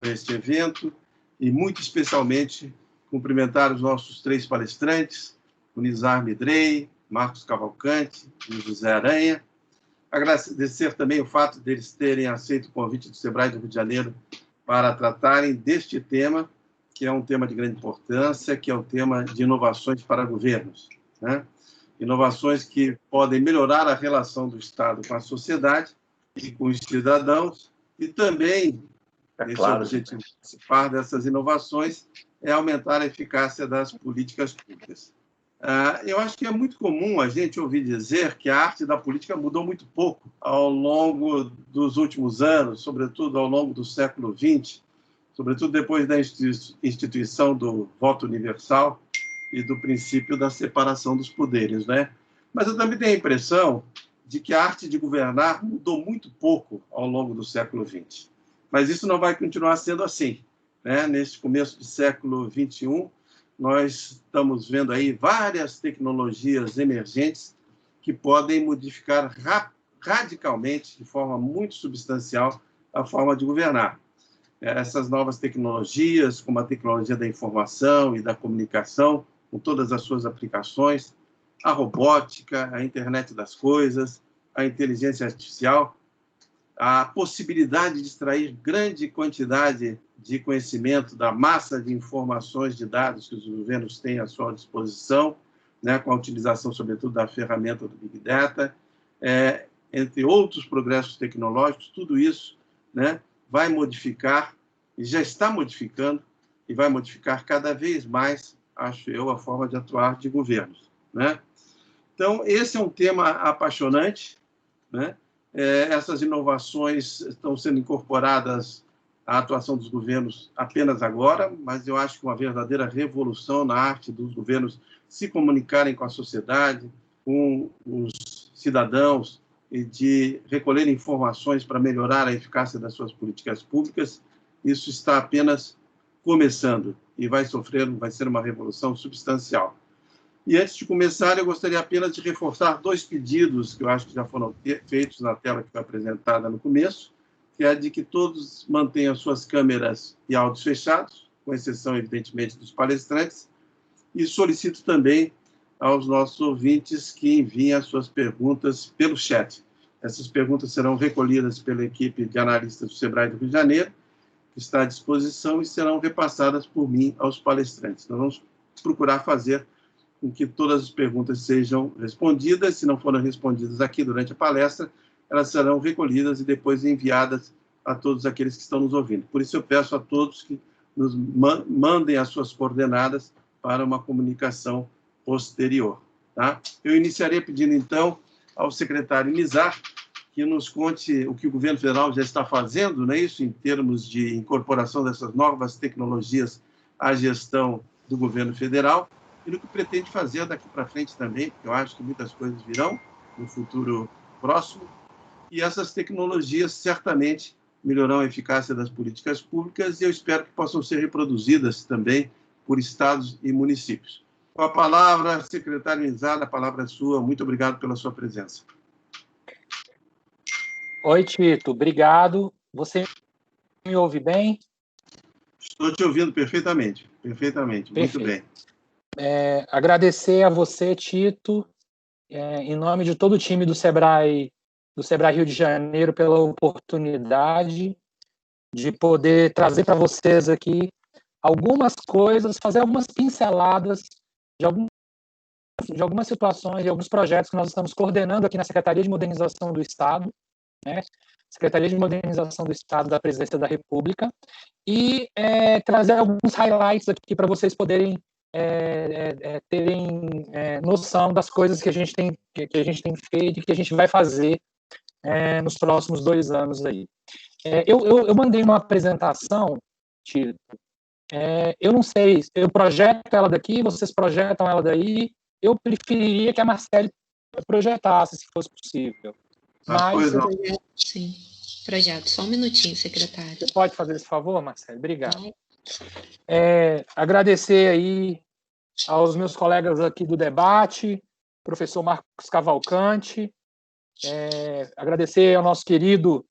este evento e, muito especialmente, cumprimentar os nossos 3 palestrantes, o Nizar Midrei, Marcos Cavalcante e o José Aranha. Agradecer também o fato deles terem aceito o convite do SEBRAE do Rio de Janeiro para tratarem deste tema, que é um tema de grande importância, que é o tema de inovações para governos, né? Inovações que podem melhorar a relação do Estado com a sociedade e com os cidadãos, e também, esse é o objetivo principal dessas inovações, é aumentar a eficácia das políticas públicas. Eu acho que é muito comum a gente ouvir dizer que a arte da política mudou muito pouco ao longo dos últimos anos, sobretudo ao longo do século XX, sobretudo depois da instituição do voto universal e do princípio da separação dos poderes, né? Mas eu também tenho a impressão de que a arte de governar mudou muito pouco ao longo do século XX. Mas isso não vai continuar sendo assim, né? Neste começo do século XXI, nós estamos vendo aí várias tecnologias emergentes que podem modificar radicalmente, de forma muito substancial, a forma de governar. Essas novas tecnologias, como a tecnologia da informação e da comunicação, com todas as suas aplicações, a robótica, a internet das coisas, a inteligência artificial, a possibilidade de extrair grande quantidade de conhecimento da massa de informações, de dados que os governos têm à sua disposição, né, com a utilização, sobretudo, da ferramenta do Big Data, entre outros progressos tecnológicos, tudo isso, né, vai modificar, e já está modificando, e vai modificar cada vez mais, acho eu, a forma de atuar de governos, né? Então, esse é um tema apaixonante, né? Essas inovações estão sendo incorporadas à atuação dos governos apenas agora, mas eu acho que uma verdadeira revolução na arte dos governos se comunicarem com a sociedade, com os cidadãos, e de recolher informações para melhorar a eficácia das suas políticas públicas, isso está apenas começando e vai ser uma revolução substancial. E antes de começar, eu gostaria apenas de reforçar 2 pedidos que eu acho que já foram feitos na tela que foi apresentada no começo, que é de que todos mantenham suas câmeras e áudios fechados, com exceção, evidentemente, dos palestrantes, e solicito também aos nossos ouvintes que enviem as suas perguntas pelo chat. Essas perguntas serão recolhidas pela equipe de analistas do SEBRAE do Rio de Janeiro, que está à disposição, e serão repassadas por mim aos palestrantes. Nós vamos procurar fazer com que todas as perguntas sejam respondidas. Se não forem respondidas aqui durante a palestra, elas serão recolhidas e depois enviadas a todos aqueles que estão nos ouvindo. Por isso, eu peço a todos que nos mandem as suas coordenadas para uma comunicação posterior. Tá? Eu iniciaria pedindo, então, ao secretário Nizar que nos conte o que o governo federal já está fazendo, não é isso, em termos de incorporação dessas novas tecnologias à gestão do governo federal, e no que pretende fazer daqui para frente também, porque eu acho que muitas coisas virão no futuro próximo, e essas tecnologias certamente melhorarão a eficácia das políticas públicas, e eu espero que possam ser reproduzidas também por estados e municípios. Com a palavra, secretário Nizar, a palavra é sua. Muito obrigado pela sua presença. Oi, Tito, obrigado. Você me ouve bem? Estou te ouvindo perfeitamente, perfeitamente. Perfeito. Muito bem. Agradecer a você, Tito, em nome de todo o time do SEBRAE Rio de Janeiro, pela oportunidade de poder trazer para vocês aqui algumas coisas, fazer algumas pinceladas de algumas situações e alguns projetos que nós estamos coordenando aqui na Secretaria de Modernização do Estado, né? Secretaria de Modernização do Estado da Presidência da República, e trazer alguns highlights aqui para vocês poderem terem noção das coisas que a gente tem feito e que a gente vai fazer nos próximos 2 anos aí. Eu mandei uma apresentação, Tito. Eu não sei, eu projeto ela daqui, vocês projetam ela daí. Eu preferiria que a Marcele projetasse, se fosse possível. Mas sim, projeto. Só um minutinho, secretário. Você pode fazer esse favor, Marcele? Obrigado. Agradecer aí aos meus colegas aqui do debate, professor Marcos Cavalcante, agradecer ao nosso querido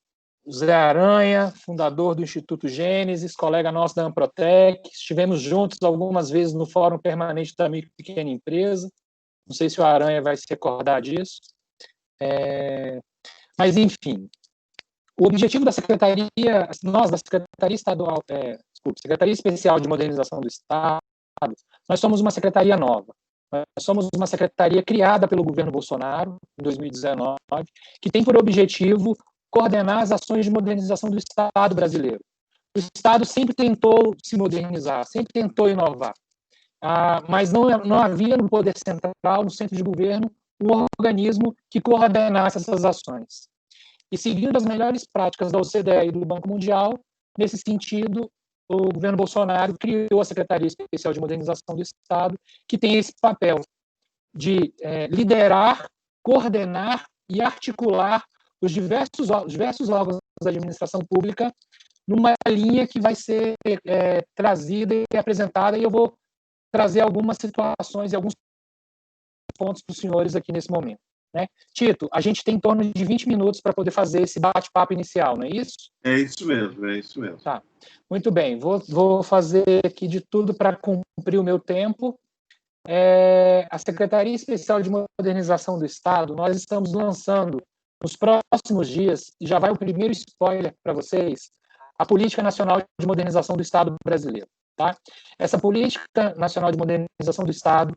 Zé Aranha, fundador do Instituto Gênesis, colega nosso da Amprotec. Estivemos juntos algumas vezes no Fórum Permanente da Micro e Pequena Empresa. Não sei se o Aranha vai se recordar disso. Mas, enfim, o objetivo da Secretaria, nós da Secretaria Estadual, Secretaria Especial de Modernização do Estado, nós somos uma secretaria nova. Nós somos uma secretaria criada pelo governo Bolsonaro, em 2019, que tem por objetivo coordenar as ações de modernização do Estado brasileiro. O Estado sempre tentou se modernizar, sempre tentou inovar, mas não havia no poder central, no centro de governo, um organismo que coordenasse essas ações. E seguindo as melhores práticas da OCDE e do Banco Mundial, nesse sentido, o governo Bolsonaro criou a Secretaria Especial de Modernização do Estado, que tem esse papel de liderar, coordenar e articular os diversos órgãos da administração pública numa linha que vai ser trazida e apresentada, e eu vou trazer algumas situações e alguns pontos para os senhores aqui nesse momento. Né? Tito, a gente tem em torno de 20 minutos para poder fazer esse bate-papo inicial, não é isso? É isso mesmo, é isso mesmo. Tá. Muito bem, vou fazer aqui de tudo para cumprir o meu tempo. A Secretaria Especial de Modernização do Estado, nós estamos lançando nos próximos dias, e já vai o primeiro spoiler para vocês, a Política Nacional de Modernização do Estado brasileiro. Tá? Essa Política Nacional de Modernização do Estado,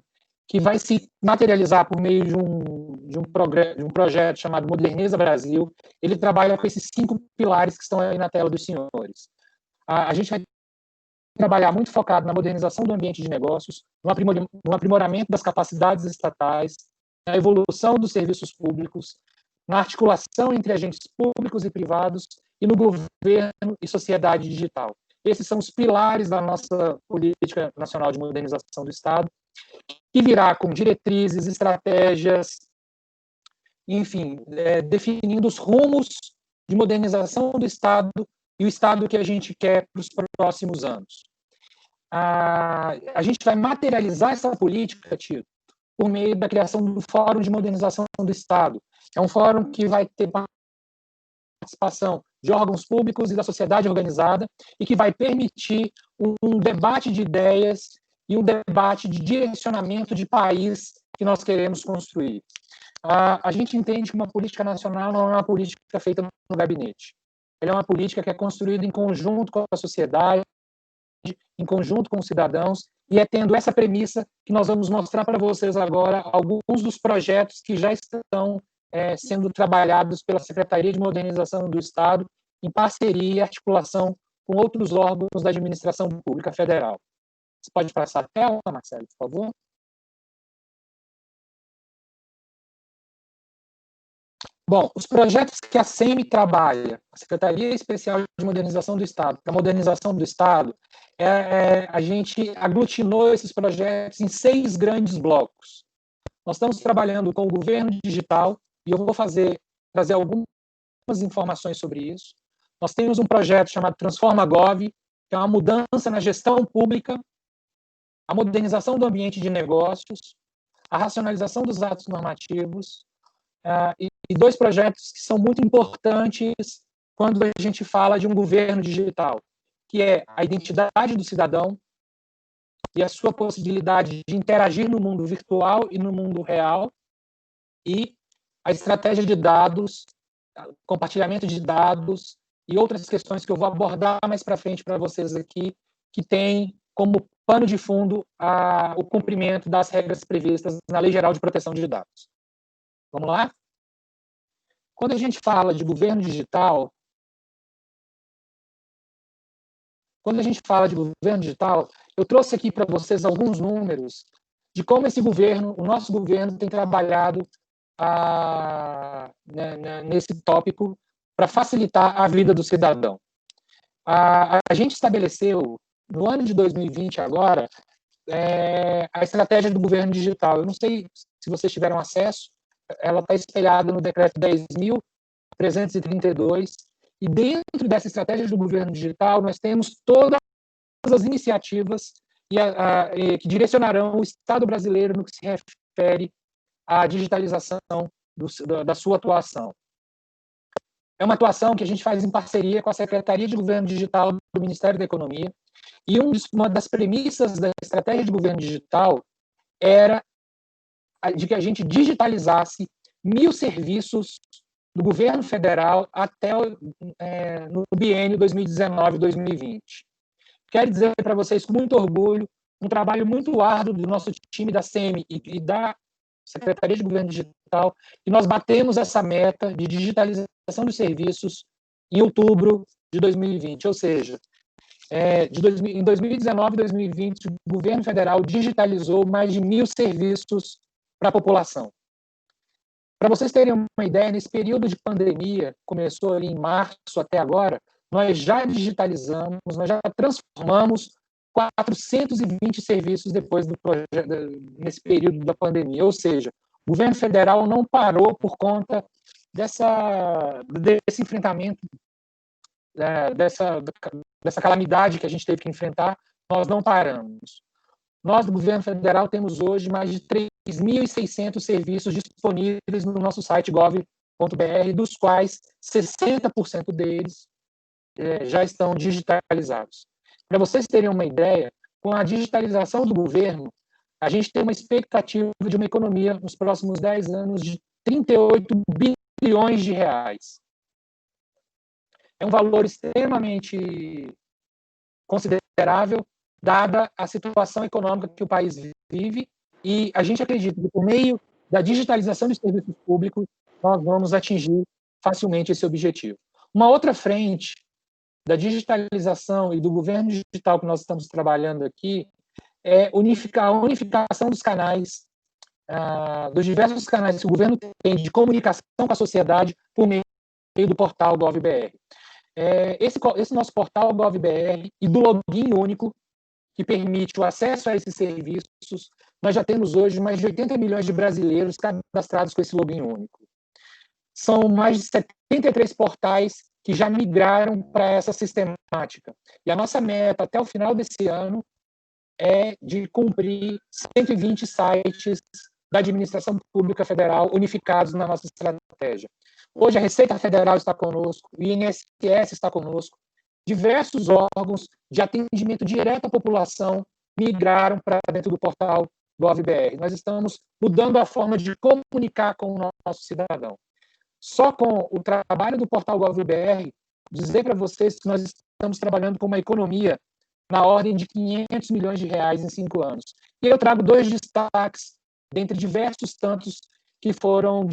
que vai se materializar por meio de um projeto chamado Moderniza Brasil, ele trabalha com esses 5 pilares que estão aí na tela dos senhores. A gente vai trabalhar muito focado na modernização do ambiente de negócios, no aprimoramento das capacidades estatais, na evolução dos serviços públicos, na articulação entre agentes públicos e privados e no governo e sociedade digital. Esses são os pilares da nossa Política Nacional de Modernização do Estado, que virá com diretrizes, estratégias, enfim, definindo os rumos de modernização do Estado e o Estado que a gente quer para os próximos anos. A gente vai materializar essa política, Tito, por meio da criação do Fórum de Modernização do Estado. É um fórum que vai ter participação de órgãos públicos e da sociedade organizada e que vai permitir um debate de ideias e um debate de direcionamento de país que nós queremos construir. A gente entende que uma política nacional não é uma política feita no gabinete. Ela é uma política que é construída em conjunto com a sociedade, em conjunto com os cidadãos, e é tendo essa premissa que nós vamos mostrar para vocês agora alguns dos projetos que já estão sendo trabalhados pela Secretaria de Modernização do Estado, em parceria e articulação com outros órgãos da administração pública federal. Você pode passar a tela, Marcelo, por favor? Bom, os projetos que a SEMI trabalha, a Secretaria Especial de Modernização do Estado, para a modernização do Estado, a gente aglutinou esses projetos em 6 grandes blocos. Nós estamos trabalhando com o governo digital, e eu vou trazer algumas informações sobre isso. Nós temos um projeto chamado Transforma Gov, que é uma mudança na gestão pública, a modernização do ambiente de negócios, a racionalização dos atos normativos, e 2 projetos que são muito importantes quando a gente fala de um governo digital, que é a identidade do cidadão e a sua possibilidade de interagir no mundo virtual e no mundo real, e a estratégia de dados, compartilhamento de dados e outras questões que eu vou abordar mais para frente para vocês aqui, que tem como pano de fundo o cumprimento das regras previstas na Lei Geral de Proteção de Dados. Vamos lá? Quando a gente fala de governo digital, eu trouxe aqui para vocês alguns números de como o nosso governo, tem trabalhado nesse tópico para facilitar a vida do cidadão. A gente estabeleceu, no ano de 2020 agora, a estratégia do governo digital. Eu não sei se vocês tiveram acesso, ela está espelhada no decreto 10.332, e dentro dessa estratégia do governo digital, nós temos todas as iniciativas que direcionarão o Estado brasileiro no que se refere à digitalização da sua atuação. É uma atuação que a gente faz em parceria com a Secretaria de Governo Digital do Ministério da Economia, e uma das premissas da estratégia de governo digital era de que a gente digitalizasse 1.000 serviços do governo federal até no biênio 2019-2020. Quero dizer para vocês com muito orgulho, um trabalho muito árduo do nosso time da SEMI e da Secretaria de Governo Digital, e nós batemos essa meta de digitalização dos serviços em outubro de 2020, ou seja, em 2019 e 2020, o governo federal digitalizou mais de 1.000 serviços para a população. Para vocês terem uma ideia, nesse período de pandemia, começou ali em março até agora, nós já digitalizamos, nós já transformamos 420 serviços depois do projeto, nesse período da pandemia. Ou seja, o governo federal não parou por conta desse enfrentamento, dessa calamidade que a gente teve que enfrentar, nós não paramos. Nós, do governo federal, temos hoje mais de 3.600 serviços disponíveis no nosso site gov.br, dos quais 60% deles já estão digitalizados. Para vocês terem uma ideia, com a digitalização do governo, a gente tem uma expectativa de uma economia nos próximos 10 anos de 38 bilhões de reais. É um valor extremamente considerável, dada a situação econômica que o país vive, e a gente acredita que, por meio da digitalização dos serviços públicos, nós vamos atingir facilmente esse objetivo. Uma outra frente da digitalização e do governo digital que nós estamos trabalhando aqui é a unificação dos canais, dos diversos canais que o governo tem de comunicação com a sociedade por meio do portal GovBR. Esse nosso portal GovBR e do login único, que permite o acesso a esses serviços, nós já temos hoje mais de 80 milhões de brasileiros cadastrados com esse login único. São mais de 73 portais que já migraram para essa sistemática. E a nossa meta até o final desse ano é de cumprir 120 sites da administração pública federal unificados na nossa estratégia. Hoje a Receita Federal está conosco, o INSS está conosco, diversos órgãos de atendimento direto à população migraram para dentro do portal GovBR. Nós estamos mudando a forma de comunicar com o nosso cidadão. Só com o trabalho do portal GovBR, dizer para vocês que nós estamos trabalhando com uma economia na ordem de 500 milhões de reais em 5 anos. E eu trago 2 destaques, dentre diversos tantos que foram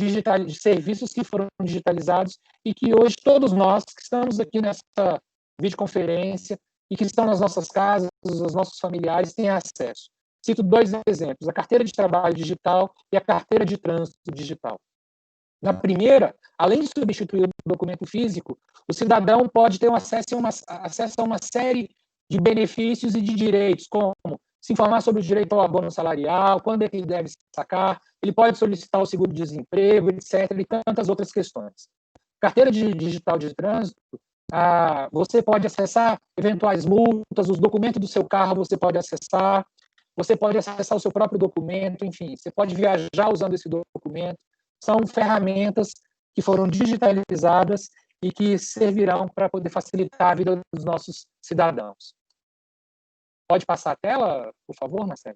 serviços que foram digitalizados e que hoje todos nós que estamos aqui nessa videoconferência e que estão nas nossas casas, os nossos familiares, têm acesso. Cito 2 exemplos, a carteira de trabalho digital e a carteira de trânsito digital. Na primeira, além de substituir o documento físico, o cidadão pode ter acesso a uma série de benefícios e de direitos, como se informar sobre o direito ao abono salarial, quando é que ele deve sacar, ele pode solicitar o seguro-desemprego, etc., e tantas outras questões. Carteira digital de trânsito, você pode acessar eventuais multas, os documentos do seu carro você pode acessar o seu próprio documento, enfim, você pode viajar usando esse documento. São ferramentas que foram digitalizadas e que servirão para poder facilitar a vida dos nossos cidadãos. Pode passar a tela, por favor, Marcelo?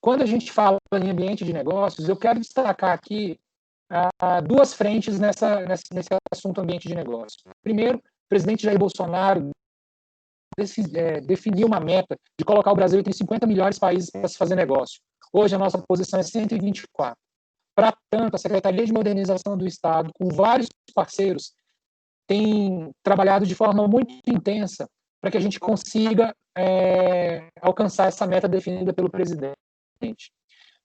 Quando a gente fala em ambiente de negócios, eu quero destacar aqui 2 frentes nesse assunto ambiente de negócios. Primeiro, o presidente Jair Bolsonaro definiu uma meta de colocar o Brasil entre os 50 melhores países para se fazer negócio. Hoje, a nossa posição é 124. Para tanto, a Secretaria de Modernização do Estado, com vários parceiros, tem trabalhado de forma muito intensa para que a gente consiga alcançar essa meta definida pelo presidente.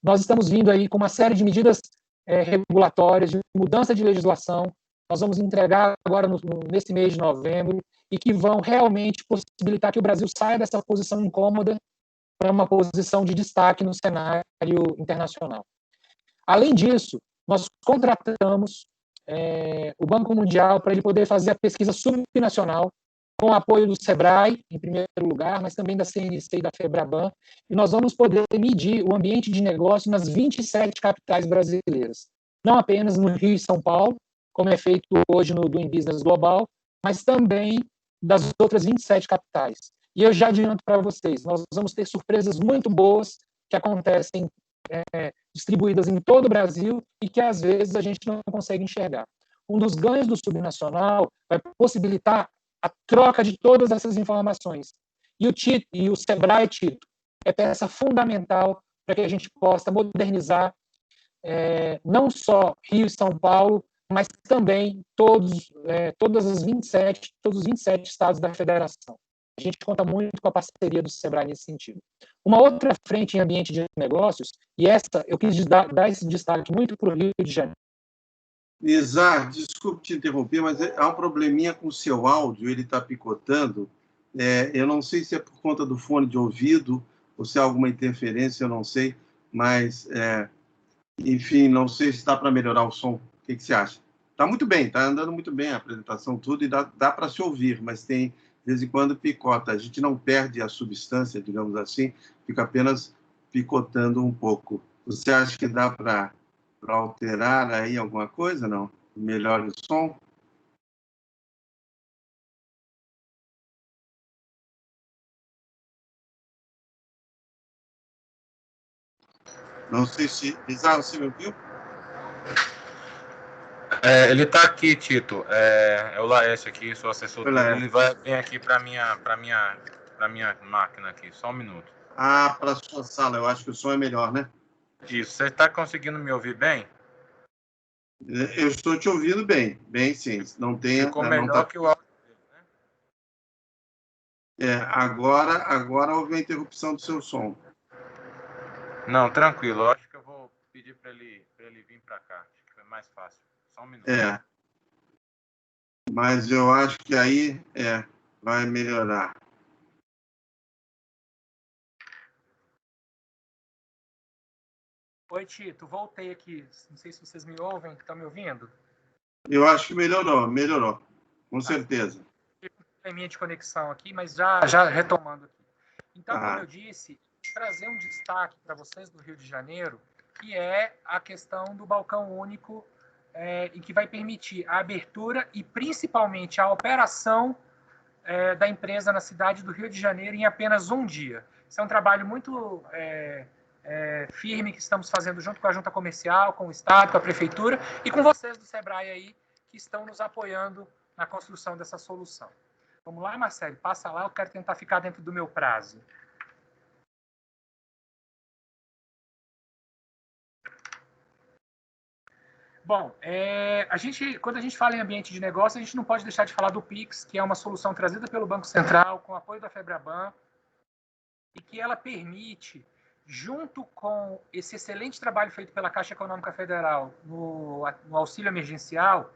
Nós estamos vindo aí com uma série de medidas regulatórias, de mudança de legislação, nós vamos entregar agora nesse mês de novembro, e que vão realmente possibilitar que o Brasil saia dessa posição incômoda para uma posição de destaque no cenário internacional. Além disso, nós contratamos o Banco Mundial para ele poder fazer a pesquisa subnacional com o apoio do SEBRAE, em primeiro lugar, mas também da CNC e da FEBRABAN, e nós vamos poder medir o ambiente de negócio nas 27 capitais brasileiras, não apenas no Rio e São Paulo, como é feito hoje no Doing Business Global, mas também das outras 27 capitais. E eu já adianto para vocês, nós vamos ter surpresas muito boas que acontecem distribuídas em todo o Brasil e que, às vezes, a gente não consegue enxergar. Um dos ganhos do Subnacional vai possibilitar a troca de todas essas informações. E o SEBRAE, Tito, é peça fundamental para que a gente possa modernizar não só Rio e São Paulo, mas também todos os 27 estados da federação. A gente conta muito com a parceria do SEBRAE nesse sentido. Uma outra frente em ambiente de negócios, e essa eu quis dar esse destaque muito para o Rio de Janeiro. Nizar, desculpe te interromper, mas há um probleminha com o seu áudio, ele está picotando. Eu não sei se é por conta do fone de ouvido ou se há alguma interferência, eu não sei, mas, enfim, não sei se está para melhorar o som. O que você acha? Está muito bem, está andando muito bem a apresentação, tudo, e dá para se ouvir, mas tem, de vez em quando, picota. A gente não perde a substância, digamos assim, fica apenas picotando um pouco. Você acha que dá para alterar aí alguma coisa, não? Melhore o som? Não sei se... Isar, você me ouviu? Ele está aqui, Tito. É o Laércio aqui, sou assessor dele. Ele vai vir aqui para minha máquina aqui. Só um minuto. Para a sua sala. Eu acho que o som é melhor, né? Isso. Você está conseguindo me ouvir bem? Eu estou te ouvindo bem. Bem, sim. Não tem... Ficou melhor que o áudio dele, né? Agora houve a interrupção do seu som. Não, tranquilo. Eu acho que eu vou pedir para ele vir para cá. Acho que foi mais fácil. Só um minuto. Mas eu acho que aí vai melhorar. Oi, Tito, voltei aqui. Não sei se vocês me ouvem, estão me ouvindo? Eu acho que melhorou, com certeza. Tem minha de conexão aqui, mas já retomando aqui. Então, como eu disse, trazer um destaque para vocês do Rio de Janeiro, que é a questão do balcão único, e que vai permitir a abertura e principalmente a operação da empresa na cidade do Rio de Janeiro em apenas um dia. Isso é um trabalho muito firme que estamos fazendo junto com a Junta Comercial, com o Estado, com a Prefeitura e com vocês do SEBRAE aí, que estão nos apoiando na construção dessa solução. Vamos lá, Marcelo, passa lá, eu quero tentar ficar dentro do meu prazo. Bom, quando a gente fala em ambiente de negócio, a gente não pode deixar de falar do Pix, que é uma solução trazida pelo Banco Central, com apoio da FEBRABAN, e que ela permite, junto com esse excelente trabalho feito pela Caixa Econômica Federal no auxílio emergencial,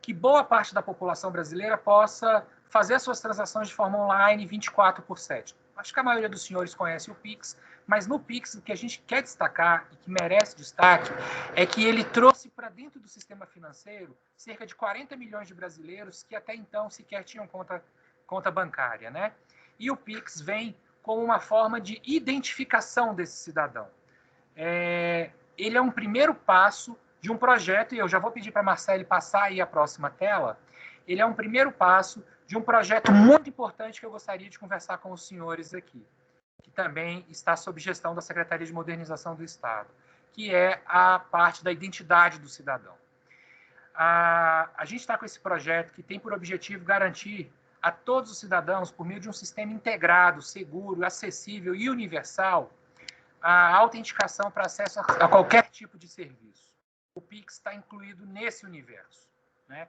que boa parte da população brasileira possa fazer as suas transações de forma online 24/7. Acho que a maioria dos senhores conhece o Pix, mas no Pix o que a gente quer destacar e que merece destaque é que ele trouxe para dentro do sistema financeiro cerca de 40 milhões de brasileiros que até então sequer tinham conta bancária, né? E o Pix vem como uma forma de identificação desse cidadão. Ele é um primeiro passo de um projeto, e eu já vou pedir para a Marcele passar aí a próxima tela. Ele é um primeiro passo de um projeto muito importante que eu gostaria de conversar com os senhores aqui, que também está sob gestão da Secretaria de Modernização do Estado, que é a parte da identidade do cidadão. A gente está com esse projeto que tem por objetivo garantir a todos os cidadãos, por meio de um sistema integrado, seguro, acessível e universal, a autenticação para acesso a qualquer tipo de serviço. O Pix está incluído nesse universo, né?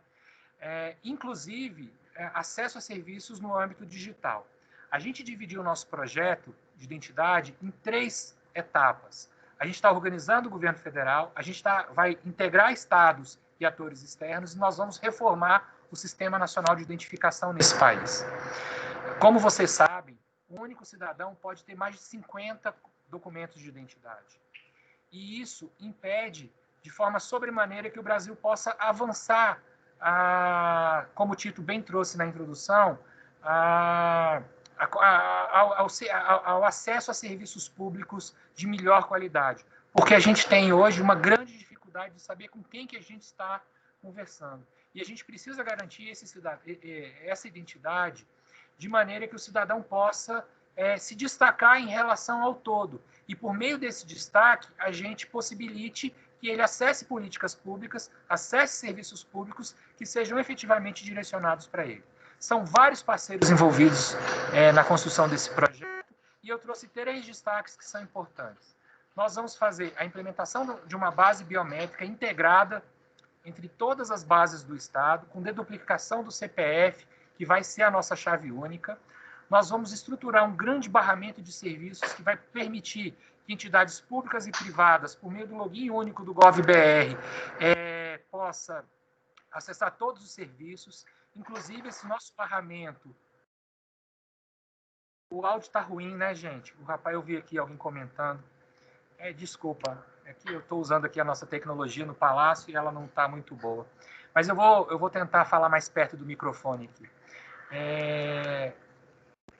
Inclusive, acesso a serviços no âmbito digital. A gente dividiu o nosso projeto de identidade em 3 etapas. A gente está organizando o governo federal, a gente vai integrar estados e atores externos, e nós vamos reformar o Sistema Nacional de Identificação nesse país. Como vocês sabem, um único cidadão pode ter mais de 50 documentos de identidade. E isso impede, de forma sobremaneira, que o Brasil possa avançar como o Tito bem trouxe na introdução, ao acesso a serviços públicos de melhor qualidade. Porque a gente tem hoje uma grande dificuldade de saber com quem que a gente está conversando. E a gente precisa garantir essa identidade de maneira que o cidadão possa se destacar em relação ao todo. E, por meio desse destaque, a gente possibilite que ele acesse políticas públicas, acesse serviços públicos que sejam efetivamente direcionados para ele. São vários parceiros envolvidos na construção desse projeto, e eu trouxe 3 destaques que são importantes. Nós vamos fazer a implementação de uma base biométrica integrada entre todas as bases do Estado, com deduplicação do CPF, que vai ser a nossa chave única. Nós vamos estruturar um grande barramento de serviços que vai permitir que entidades públicas e privadas, por meio do login único do GovBR, possa acessar todos os serviços, inclusive esse nosso barramento. O áudio está ruim, né, gente? O rapaz, eu vi aqui alguém comentando. Desculpa, é que eu estou usando aqui a nossa tecnologia no Palácio e ela não está muito boa. Mas eu vou tentar falar mais perto do microfone aqui.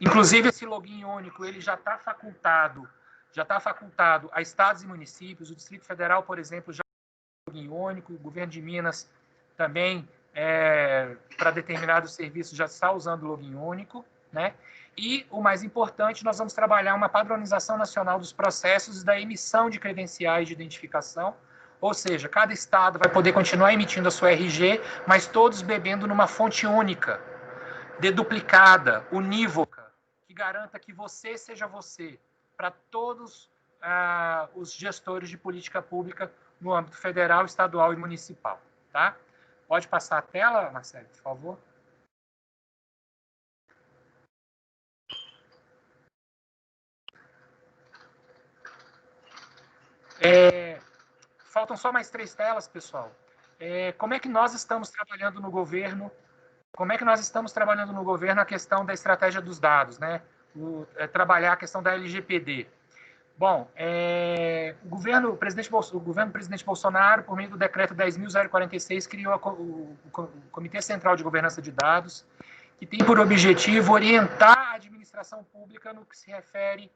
Inclusive, esse login único ele já está facultado a estados e municípios. O Distrito Federal, por exemplo, já tem login único. O governo de Minas também, para determinados serviços, já está usando o login único, né? E, o mais importante, nós vamos trabalhar uma padronização nacional dos processos da emissão de credenciais de identificação, ou seja, cada estado vai poder continuar emitindo a sua RG, mas todos bebendo numa fonte única, deduplicada, unívoca, que garanta que você seja você, para todos os gestores de política pública no âmbito federal, estadual e municipal. Tá? Pode passar a tela, Marcelo, por favor? Faltam só mais 3 telas, pessoal. Como é que nós estamos trabalhando no governo? Como é que nós estamos trabalhando no governo a questão da estratégia dos dados, né? Trabalhar a questão da LGPD. Bom, o governo presidente Bolsonaro, por meio do decreto 10.046, criou o Comitê Central de Governança de Dados, que tem por objetivo orientar a administração pública no que se refere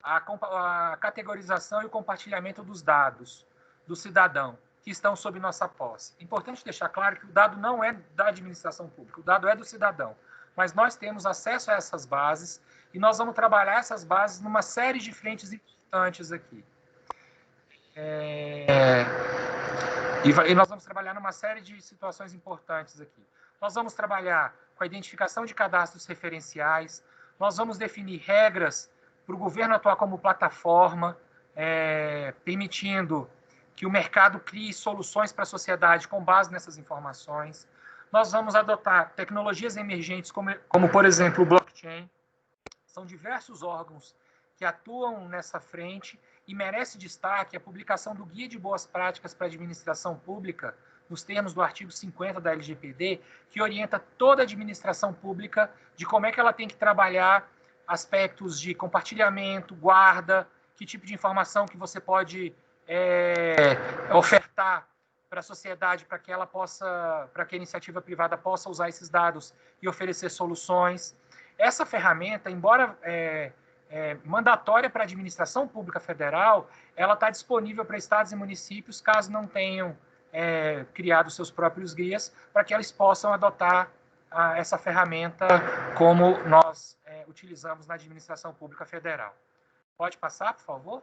à categorização e o compartilhamento dos dados do cidadão que estão sob nossa posse. Importante deixar claro que o dado não é da administração pública, o dado é do cidadão. Mas nós temos acesso a essas bases e nós vamos trabalhar essas bases numa série de frentes importantes aqui. E nós vamos trabalhar numa série de situações importantes aqui. Nós vamos trabalhar com a identificação de cadastros referenciais, nós vamos definir regras para o governo atuar como plataforma, permitindo que o mercado crie soluções para a sociedade com base nessas informações. Nós vamos adotar tecnologias emergentes, como por exemplo, o blockchain. São diversos órgãos que atuam nessa frente e merece destaque a publicação do Guia de Boas Práticas para a Administração Pública, nos termos do artigo 50 da LGPD, que orienta toda a administração pública de como é que ela tem que trabalhar aspectos de compartilhamento, guarda, que tipo de informação que você pode ofertar para a sociedade, para que a iniciativa privada possa usar esses dados e oferecer soluções. Essa ferramenta, embora mandatória para a administração pública federal, ela está disponível para estados e municípios, caso não tenham criado seus próprios guias, para que eles possam adotar essa ferramenta como nós utilizamos na administração pública federal. Pode passar, por favor?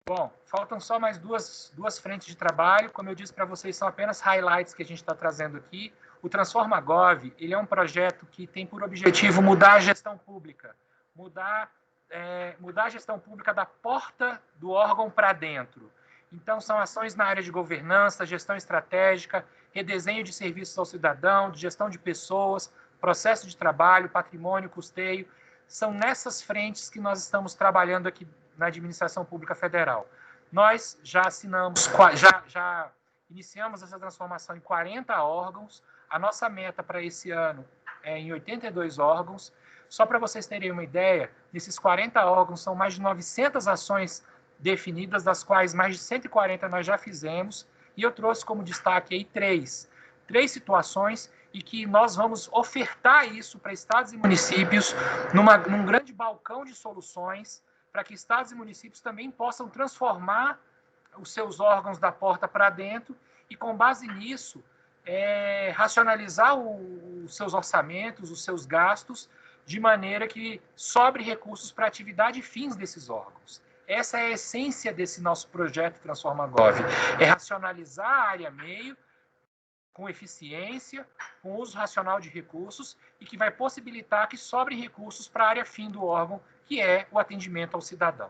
Bom, faltam só mais duas frentes de trabalho. Como eu disse para vocês, são apenas highlights que a gente está trazendo aqui. O Transforma Gov, ele é um projeto que tem por objetivo mudar a gestão pública, mudar a gestão pública da porta do órgão para dentro. Então, são ações na área de governança, gestão estratégica, redesenho de serviços ao cidadão, de gestão de pessoas, processo de trabalho, patrimônio, custeio. São nessas frentes que nós estamos trabalhando aqui na administração pública federal. Nós já iniciamos essa transformação em 40 órgãos. A nossa meta para esse ano em 82 órgãos. Só para vocês terem uma ideia, desses 40 órgãos, são mais de 900 ações definidas, das quais mais de 140 nós já fizemos, e eu trouxe como destaque aí três situações, e que nós vamos ofertar isso para estados e municípios num grande balcão de soluções, para que estados e municípios também possam transformar os seus órgãos da porta para dentro e, com base nisso, racionalizar os seus orçamentos, os seus gastos, de maneira que sobre recursos para atividade e fins desses órgãos. Essa é a essência desse nosso projeto Transforma Gov. É racionalizar a área meio com eficiência, com uso racional de recursos e que vai possibilitar que sobrem recursos para a área fim do órgão, que é o atendimento ao cidadão.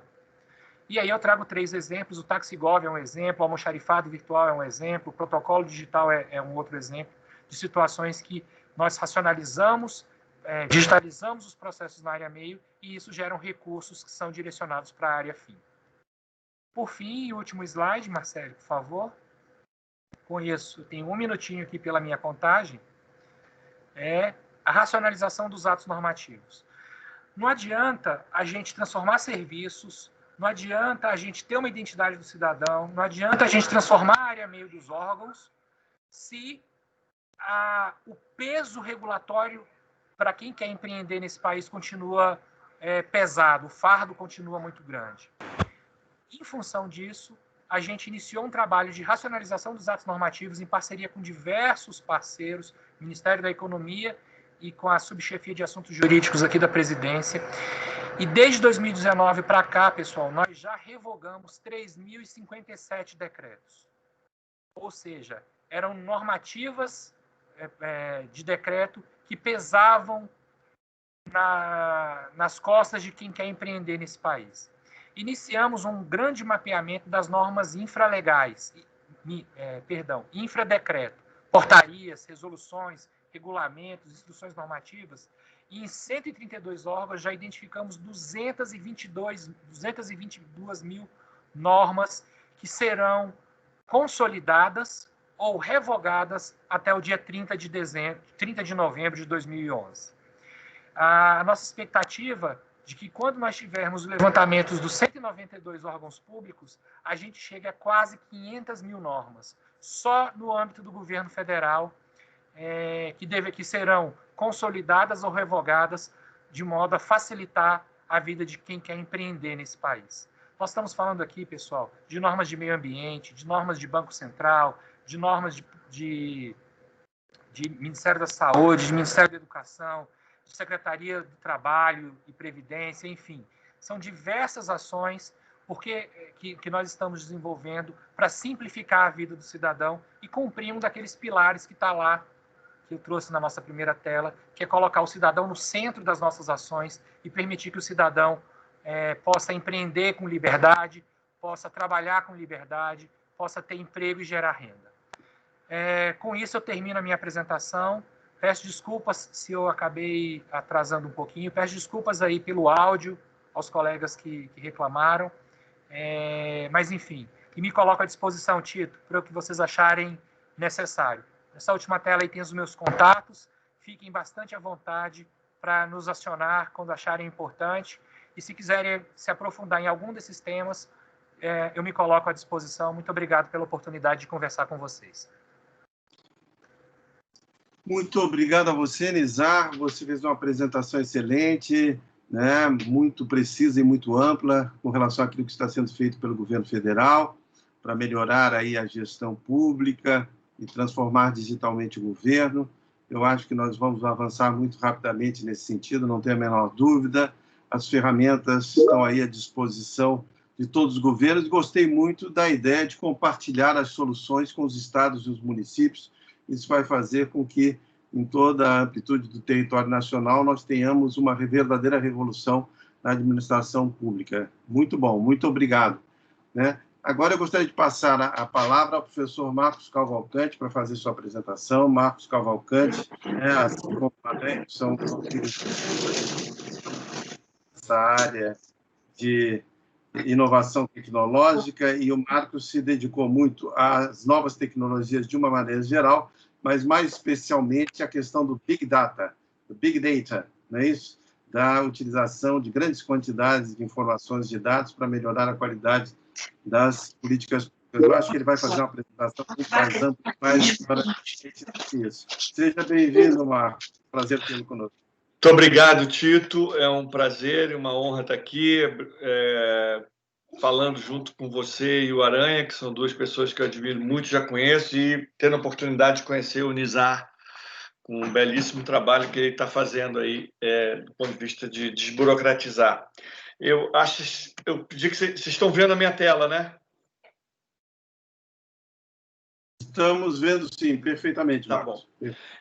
E aí eu trago 3 exemplos, o TaxiGov é um exemplo, o almoxarifado virtual é um exemplo, o protocolo digital é um outro exemplo de situações que nós racionalizamos, digitalizamos os processos na área meio e isso gera recursos que são direcionados para a área fim. Por fim, último slide, Marcelo, por favor. Com isso, tenho 1 minutinho aqui pela minha contagem, a racionalização dos atos normativos. Não adianta a gente transformar serviços, não adianta a gente ter uma identidade do cidadão, não adianta a gente transformar a área meio dos órgãos, se o peso regulatório para quem quer empreender nesse país continua pesado, o fardo continua muito grande. Em função disso, a gente iniciou um trabalho de racionalização dos atos normativos em parceria com diversos parceiros, Ministério da Economia e com a Subchefia de Assuntos Jurídicos aqui da Presidência. E desde 2019 para cá, pessoal, nós já revogamos 3.057 decretos. Ou seja, eram normativas de decreto que pesavam nas costas de quem quer empreender nesse país. Iniciamos um grande mapeamento das normas infralegais, infradecreto, portarias, resoluções, regulamentos, instruções normativas, e em 132 órgãos já identificamos 222 mil normas que serão consolidadas ou revogadas até o dia 30 de novembro de 2011. A nossa expectativa de que quando nós tivermos os levantamentos dos 192 órgãos públicos, a gente chega a quase 500 mil normas, só no âmbito do governo federal, que serão consolidadas ou revogadas de modo a facilitar a vida de quem quer empreender nesse país. Nós estamos falando aqui, pessoal, de normas de meio ambiente, de normas de Banco Central, de normas de Ministério da Saúde, de Ministério da Educação, de Secretaria do Trabalho e Previdência, enfim. São diversas ações que nós estamos desenvolvendo para simplificar a vida do cidadão e cumprir um daqueles pilares que está lá, que eu trouxe na nossa primeira tela, que é colocar o cidadão no centro das nossas ações e permitir que o cidadão possa empreender com liberdade, possa trabalhar com liberdade, possa ter emprego e gerar renda. Com isso, eu termino a minha apresentação. Peço desculpas se eu acabei atrasando um pouquinho. Peço desculpas aí pelo áudio aos colegas que reclamaram. Mas, enfim, e me coloco à disposição, Tito, para o que vocês acharem necessário. Nessa última tela aí tem os meus contatos. Fiquem bastante à vontade para nos acionar quando acharem importante. E se quiserem se aprofundar em algum desses temas, eu me coloco à disposição. Muito obrigado pela oportunidade de conversar com vocês. Muito obrigado a você, Nizar. Você fez uma apresentação excelente, né? Muito precisa e muito ampla com relação àquilo que está sendo feito pelo governo federal para melhorar aí a gestão pública e transformar digitalmente o governo. Eu acho que nós vamos avançar muito rapidamente nesse sentido, não tenho a menor dúvida. As ferramentas estão aí à disposição de todos os governos. Gostei muito da ideia de compartilhar as soluções com os estados e os municípios. Isso vai fazer com que, em toda a amplitude do território nacional, nós tenhamos uma verdadeira revolução na administração pública. Muito bom, muito obrigado. Né? Agora eu gostaria de passar a palavra ao professor Marcos Cavalcante para fazer sua apresentação. Marcos Cavalcante, assim como a André, são essa área de inovação tecnológica, e o Marcos se dedicou muito às novas tecnologias de uma maneira geral, mas mais especialmente à questão do Big Data, do Big Data, não é isso? Da utilização de grandes quantidades de informações de dados para melhorar a qualidade das políticas públicas. Eu acho que ele vai fazer uma apresentação muito mais ampla, mais abrangente isso. Seja bem-vindo, Marcos. Prazer tê-lo conosco. Muito obrigado, Tito. É um prazer e uma honra estar aqui falando junto com você e o Aranha, que são duas pessoas que eu admiro muito, já conheço, e tendo a oportunidade de conhecer o Nizar, com um belíssimo trabalho que ele está fazendo aí, do ponto de vista de desburocratizar. Eu pedi que vocês estão vendo a minha tela, né? Estamos vendo, sim, perfeitamente. Tá bom.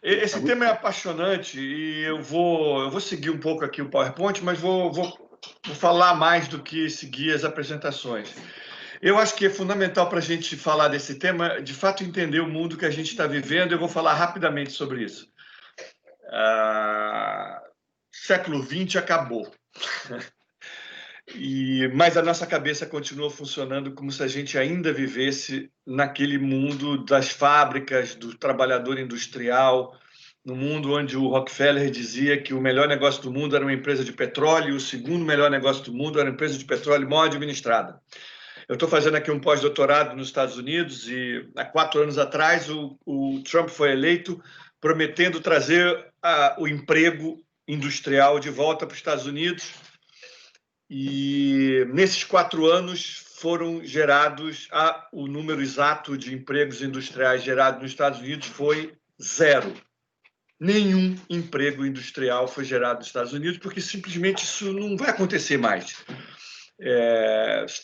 Esse tema é apaixonante e eu vou seguir um pouco aqui o PowerPoint, mas vou falar mais do que seguir as apresentações. Eu acho que é fundamental para a gente falar desse tema, de fato, entender o mundo que a gente está vivendo. Eu vou falar rapidamente sobre isso. Século XX acabou. Mas a nossa cabeça continua funcionando como se a gente ainda vivesse naquele mundo das fábricas, do trabalhador industrial, no mundo onde o Rockefeller dizia que o melhor negócio do mundo era uma empresa de petróleo, e o segundo melhor negócio do mundo era uma empresa de petróleo mal administrada. Eu estou fazendo aqui um pós-doutorado nos Estados Unidos e há 4 anos atrás o Trump foi eleito prometendo trazer o emprego industrial de volta para os Estados Unidos. E nesses 4 anos foram gerados, o número exato de empregos industriais gerados nos Estados Unidos foi 0. Nenhum emprego industrial foi gerado nos Estados Unidos, porque simplesmente isso não vai acontecer mais.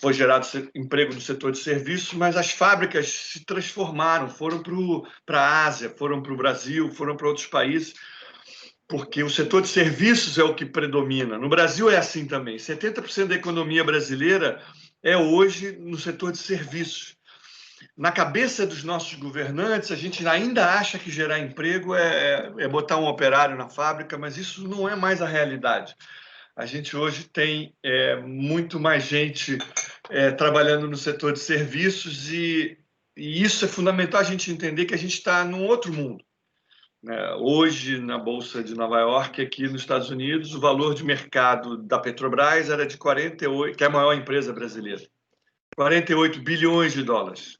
Foi gerado emprego no setor de serviços, mas as fábricas se transformaram, foram para a Ásia, foram para o Brasil, foram para outros países, porque o setor de serviços é o que predomina. No Brasil é assim também. 70% da economia brasileira é hoje no setor de serviços. Na cabeça dos nossos governantes, a gente ainda acha que gerar emprego é botar um operário na fábrica, mas isso não é mais a realidade. A gente hoje tem muito mais gente trabalhando no setor de serviços e isso é fundamental a gente entender que a gente está num outro mundo. Hoje, na Bolsa de Nova York, aqui nos Estados Unidos, o valor de mercado da Petrobras era de 48, que é a maior empresa brasileira, 48 bilhões de dólares.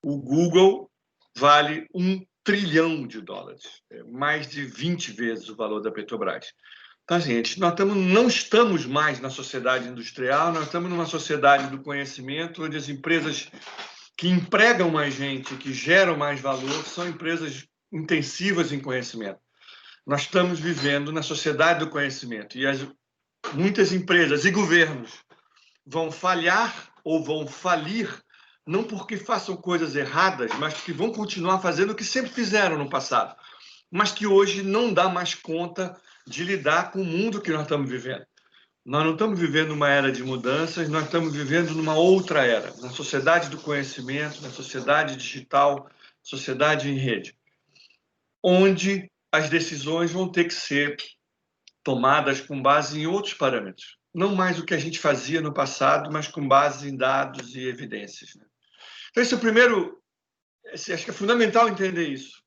O Google vale $1 trilhão, mais de 20 vezes o valor da Petrobras. Então, gente, nós não estamos mais na sociedade industrial, nós estamos numa sociedade do conhecimento, onde as empresas que empregam mais gente, que geram mais valor, são empresas intensivas em conhecimento. Nós estamos vivendo na sociedade do conhecimento e muitas empresas e governos vão falhar ou vão falir não porque façam coisas erradas, mas porque vão continuar fazendo o que sempre fizeram no passado, mas que hoje não dá mais conta de lidar com o mundo que nós estamos vivendo. Nós não estamos vivendo uma era de mudanças, nós estamos vivendo numa outra era, na sociedade do conhecimento, na sociedade digital, sociedade em rede, onde as decisões vão ter que ser tomadas com base em outros parâmetros. Não mais o que a gente fazia no passado, mas com base em dados e evidências. Então, esse é o primeiro... Acho que é fundamental entender isso.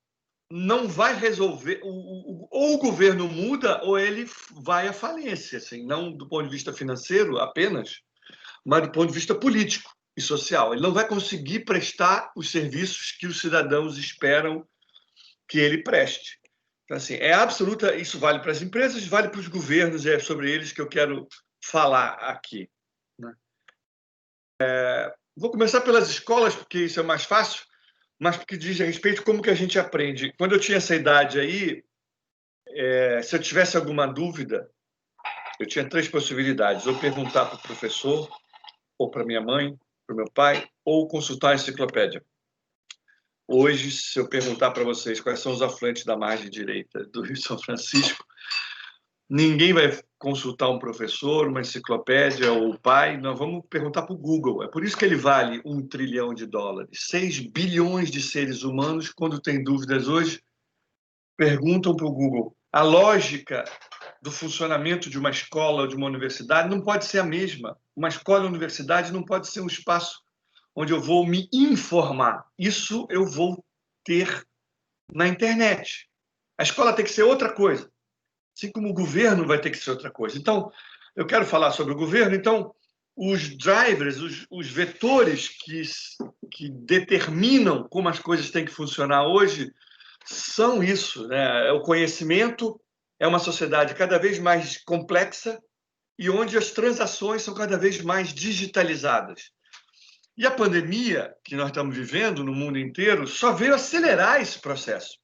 Não vai resolver... Ou o governo muda, ou ele vai à falência. Assim, não do ponto de vista financeiro apenas, mas do ponto de vista político e social. Ele não vai conseguir prestar os serviços que os cidadãos esperam que ele preste. Então, assim, absoluta, isso vale para as empresas, vale para os governos, e é sobre eles que eu quero falar aqui. Vou começar pelas escolas, porque isso é mais fácil, mas porque diz a respeito de como que a gente aprende. Quando eu tinha essa idade aí, se eu tivesse alguma dúvida, eu tinha 3 possibilidades: ou perguntar para o professor, ou para minha mãe, para o meu pai, ou consultar a enciclopédia. Hoje, se eu perguntar para vocês quais são os afluentes da margem direita do Rio São Francisco, ninguém vai consultar um professor, uma enciclopédia ou o pai, nós vamos perguntar para o Google. É por isso que ele vale $1 trilhão. 6 bilhões de seres humanos, quando têm dúvidas hoje, perguntam para o Google. A lógica do funcionamento de uma escola ou de uma universidade não pode ser a mesma. Uma escola ou universidade não pode ser um espaço onde eu vou me informar. Isso eu vou ter na internet. A escola tem que ser outra coisa. assim como o governo vai ter que ser outra coisa. Então, eu quero falar sobre o governo. Então, os drivers, os vetores que determinam como as coisas têm que funcionar hoje são isso, né? O conhecimento é uma sociedade cada vez mais complexa e onde as transações são cada vez mais digitalizadas. E a pandemia que nós estamos vivendo no mundo inteiro só veio acelerar esse processo.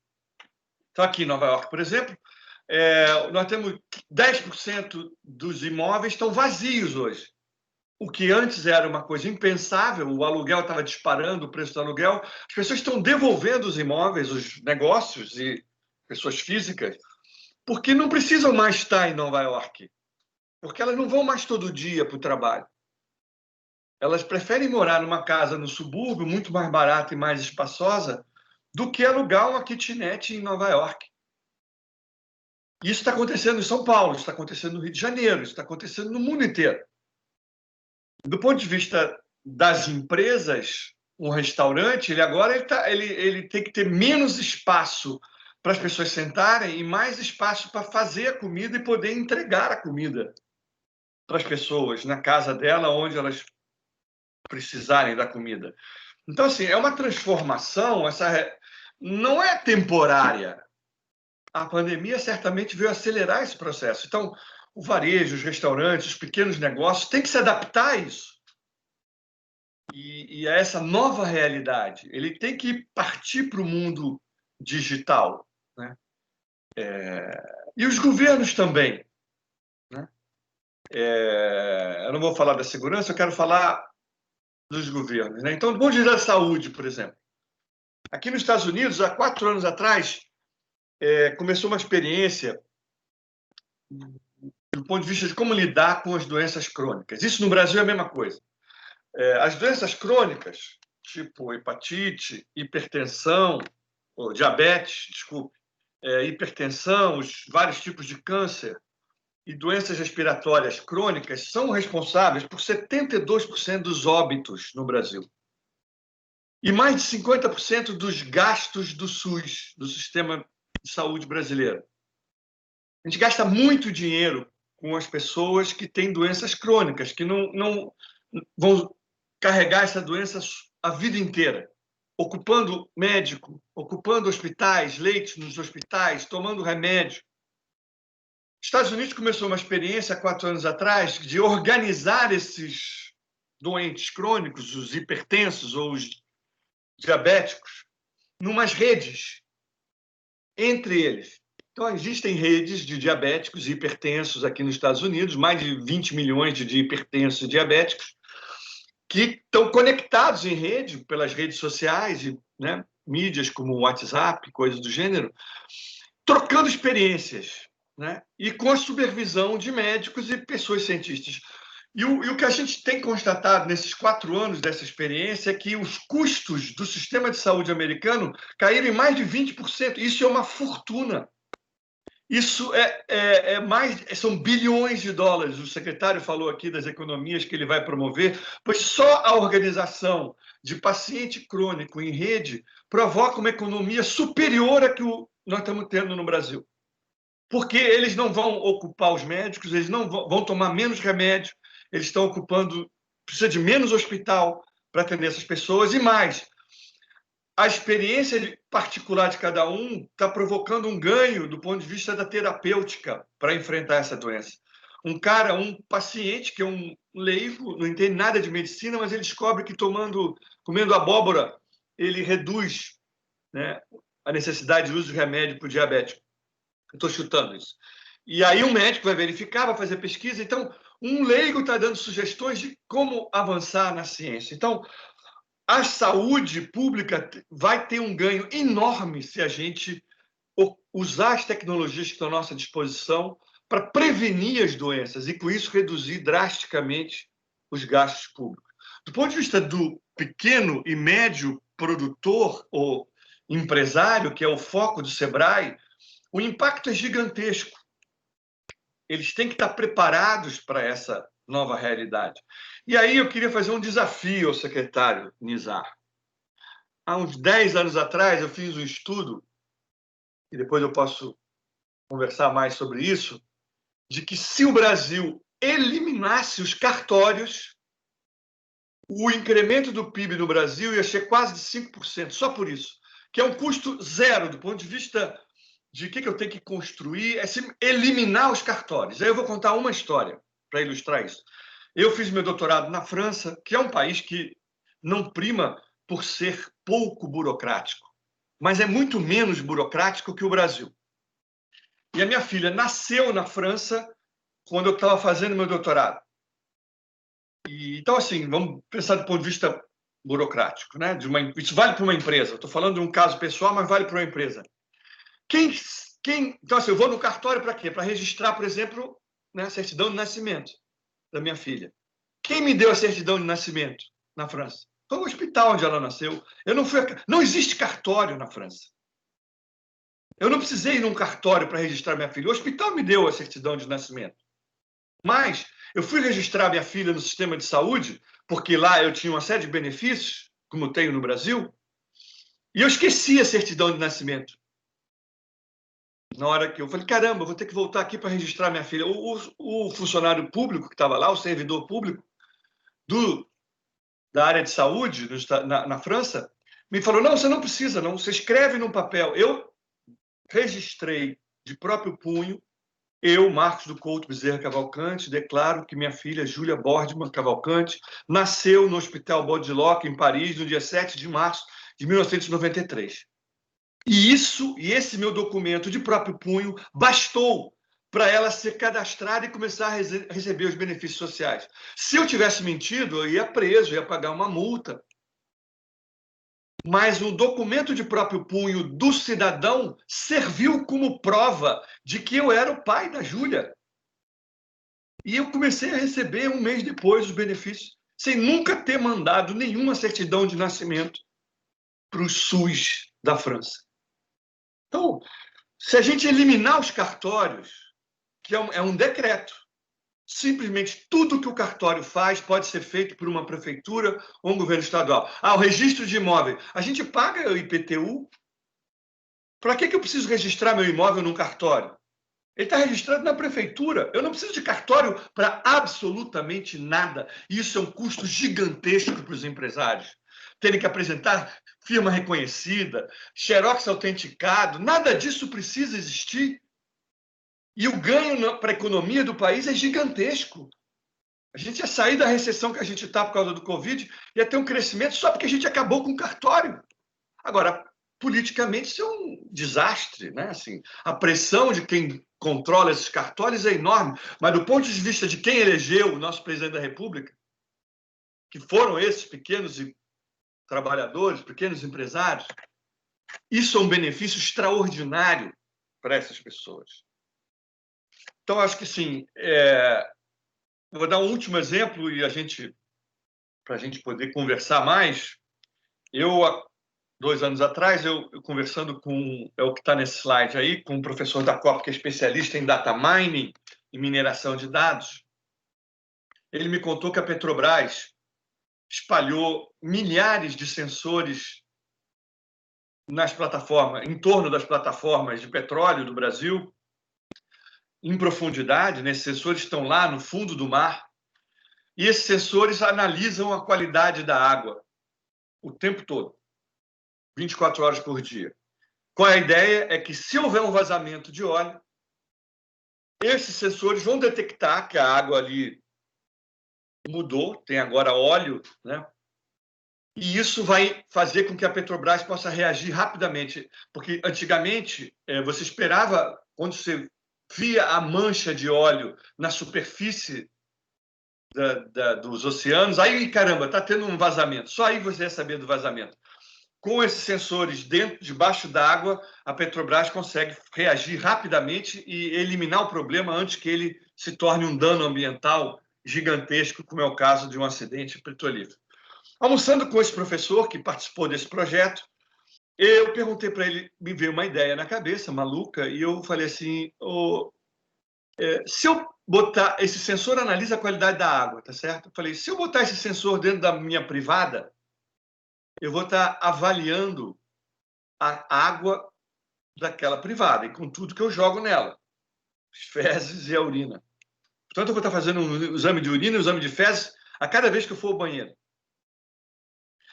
Então, aqui em Nova York, por exemplo, nós temos 10% dos imóveis estão vazios hoje. O que antes era uma coisa impensável, o aluguel estava disparando, o preço do aluguel, as pessoas estão devolvendo os imóveis, os negócios e pessoas físicas, porque não precisam mais estar em Nova York, porque elas não vão mais todo dia para o trabalho. Elas preferem morar numa casa no subúrbio, muito mais barata e mais espaçosa, do que alugar uma kitnet em Nova York. Isso está acontecendo em São Paulo, isso está acontecendo no Rio de Janeiro, isso está acontecendo no mundo inteiro. Do ponto de vista das empresas, um restaurante, ele tem que ter menos espaço para as pessoas sentarem e mais espaço para fazer a comida e poder entregar a comida para as pessoas na casa dela, onde elas precisarem da comida. Então, assim, é uma transformação, não é temporária. A pandemia certamente veio acelerar esse processo. Então, o varejo, os restaurantes, os pequenos negócios têm que se adaptar a isso. E a essa nova realidade. Ele tem que partir para o mundo digital, né? E os governos também, né? Eu não vou falar da segurança, eu quero falar dos governos, né? Então, do ponto de vista da saúde, por exemplo. Aqui nos Estados Unidos, há 4 anos atrás, começou uma experiência do ponto de vista de como lidar com as doenças crônicas. Isso no Brasil é a mesma coisa. As doenças crônicas, tipo hepatite, hipertensão, ou diabetes, desculpe, hipertensão, os vários tipos de câncer e doenças respiratórias crônicas são responsáveis por 72% dos óbitos no Brasil. E mais de 50% dos gastos do SUS, do Sistema de Saúde brasileiro. A gente gasta muito dinheiro com as pessoas que têm doenças crônicas, que não vão carregar essa doença a vida inteira, ocupando médico, ocupando hospitais, leitos nos hospitais, tomando remédio. Os Estados Unidos começou uma experiência há 4 anos atrás de organizar esses doentes crônicos, os hipertensos ou os diabéticos, numas redes entre eles. Então, existem redes de diabéticos e hipertensos aqui nos Estados Unidos, mais de 20 milhões de hipertensos e diabéticos, que estão conectados em rede, pelas redes sociais, né, mídias como o WhatsApp, coisas do gênero, trocando experiências, né, e com a supervisão de médicos e pessoas cientistas. E o que a gente tem constatado nesses 4 anos dessa experiência é que os custos do sistema de saúde americano caíram em mais de 20%. Isso é uma fortuna. Isso são bilhões de dólares. O secretário falou aqui das economias que ele vai promover, pois só a organização de paciente crônico em rede provoca uma economia superior à que nós estamos tendo no Brasil. Porque eles não vão ocupar os médicos, eles não vão tomar menos remédio, eles estão ocupando, precisa de menos hospital para atender essas pessoas e mais. A experiência particular de cada um está provocando um ganho do ponto de vista da terapêutica para enfrentar essa doença. Um paciente que é um leigo, não entende nada de medicina, mas ele descobre que comendo abóbora, ele reduz, né, a necessidade de uso de remédio para o diabético. Estou chutando isso. E aí o médico vai verificar, vai fazer pesquisa. Então, um leigo está dando sugestões de como avançar na ciência. Então, a saúde pública vai ter um ganho enorme se a gente usar as tecnologias que estão à nossa disposição para prevenir as doenças e, com isso, reduzir drasticamente os gastos públicos. Do ponto de vista do pequeno e médio produtor ou empresário, que é o foco do Sebrae, o impacto é gigantesco. Eles têm que estar preparados para essa nova realidade. E aí eu queria fazer um desafio ao secretário Nizar. Há uns 10 anos atrás, eu fiz um estudo, e depois eu posso conversar mais sobre isso, de que se o Brasil eliminasse os cartórios, o incremento do PIB no Brasil ia ser quase de 5%, só por isso, que é um custo zero do ponto de vista de o que eu tenho que construir, é eliminar os cartórios. Aí eu vou contar uma história para ilustrar isso. Eu fiz meu doutorado na França, que é um país que não prima por ser pouco burocrático, mas é muito menos burocrático que o Brasil. E a minha filha nasceu na França quando eu estava fazendo meu doutorado. Então, assim, vamos pensar do ponto de vista burocrático, né? Isso vale para uma empresa. Estou falando de um caso pessoal, mas vale para uma empresa. Então, assim, eu vou no cartório para quê? Para registrar, por exemplo, né, a certidão de nascimento da minha filha. Quem me deu a certidão de nascimento na França? Foi o hospital onde ela nasceu. Não existe cartório na França. Eu não precisei ir num cartório para registrar minha filha. O hospital me deu a certidão de nascimento. Mas eu fui registrar minha filha no sistema de saúde, porque lá eu tinha uma série de benefícios, como tenho no Brasil, e eu esqueci a certidão de nascimento. Na hora que eu falei, caramba, vou ter que voltar aqui para registrar minha filha. O funcionário público que estava lá, o servidor público da área de saúde na França, me falou, não, você não precisa, não. Você escreve num papel. Eu registrei de próprio punho, eu, Marcos do Couto Bezerra Cavalcante, declaro que minha filha, Júlia Bordman Cavalcante, nasceu no Hospital Baudelot, em Paris, no dia 7 de março de 1993. E esse meu documento de próprio punho bastou para ela ser cadastrada e começar a receber os benefícios sociais. Se eu tivesse mentido, eu ia preso, ia pagar uma multa. Mas o documento de próprio punho do cidadão serviu como prova de que eu era o pai da Júlia. E eu comecei a receber um mês depois os benefícios, sem nunca ter mandado nenhuma certidão de nascimento para o SUS da França. Então, se a gente eliminar os cartórios, que é um decreto, simplesmente tudo que o cartório faz pode ser feito por uma prefeitura ou um governo estadual. O registro de imóvel. A gente paga o IPTU. Para que eu preciso registrar meu imóvel num cartório? Ele está registrado na prefeitura. Eu não preciso de cartório para absolutamente nada. Isso é um custo gigantesco para os empresários. Terem que apresentar firma reconhecida, xerox autenticado, nada disso precisa existir. E o ganho para a economia do país é gigantesco. A gente ia sair da recessão que a gente está por causa do Covid, ia ter um crescimento só porque a gente acabou com o cartório. Agora, politicamente, isso é um desastre, né? Assim, a pressão de quem controla esses cartórios é enorme, mas do ponto de vista de quem elegeu o nosso presidente da República, que foram esses pequenos trabalhadores, pequenos empresários, isso é um benefício extraordinário para essas pessoas. Então, acho que sim. Vou dar um último exemplo e para a gente poder conversar mais. Eu, há 2 anos atrás, eu conversando com, é o que está nesse slide aí, com um professor da Copa que é especialista em data mining e mineração de dados, ele me contou que a Petrobras espalhou milhares de sensores nas plataformas, em torno das plataformas de petróleo do Brasil, em profundidade, né? Esses sensores estão lá no fundo do mar, e esses sensores analisam a qualidade da água o tempo todo, 24 horas por dia. Qual é a ideia? É que se houver um vazamento de óleo, esses sensores vão detectar que a água ali mudou, tem agora óleo, né? E isso vai fazer com que a Petrobras possa reagir rapidamente, porque antigamente você esperava, quando você via a mancha de óleo na superfície dos oceanos, aí, caramba, está tendo um vazamento. Só aí você ia saber do vazamento. Com esses sensores debaixo d'água, a Petrobras consegue reagir rapidamente e eliminar o problema antes que ele se torne um dano ambiental gigantesco, como é o caso de um acidente petrolífero. Almoçando com esse professor que participou desse projeto, eu perguntei para ele, me veio uma ideia na cabeça, maluca, e eu falei assim, se eu botar, esse sensor analisa a qualidade da água, tá certo? Eu falei, se eu botar esse sensor dentro da minha privada, eu vou estar avaliando a água daquela privada, e com tudo que eu jogo nela. as fezes e a urina. Portanto, eu vou estar fazendo um exame de urina e um exame de fezes a cada vez que eu for ao banheiro.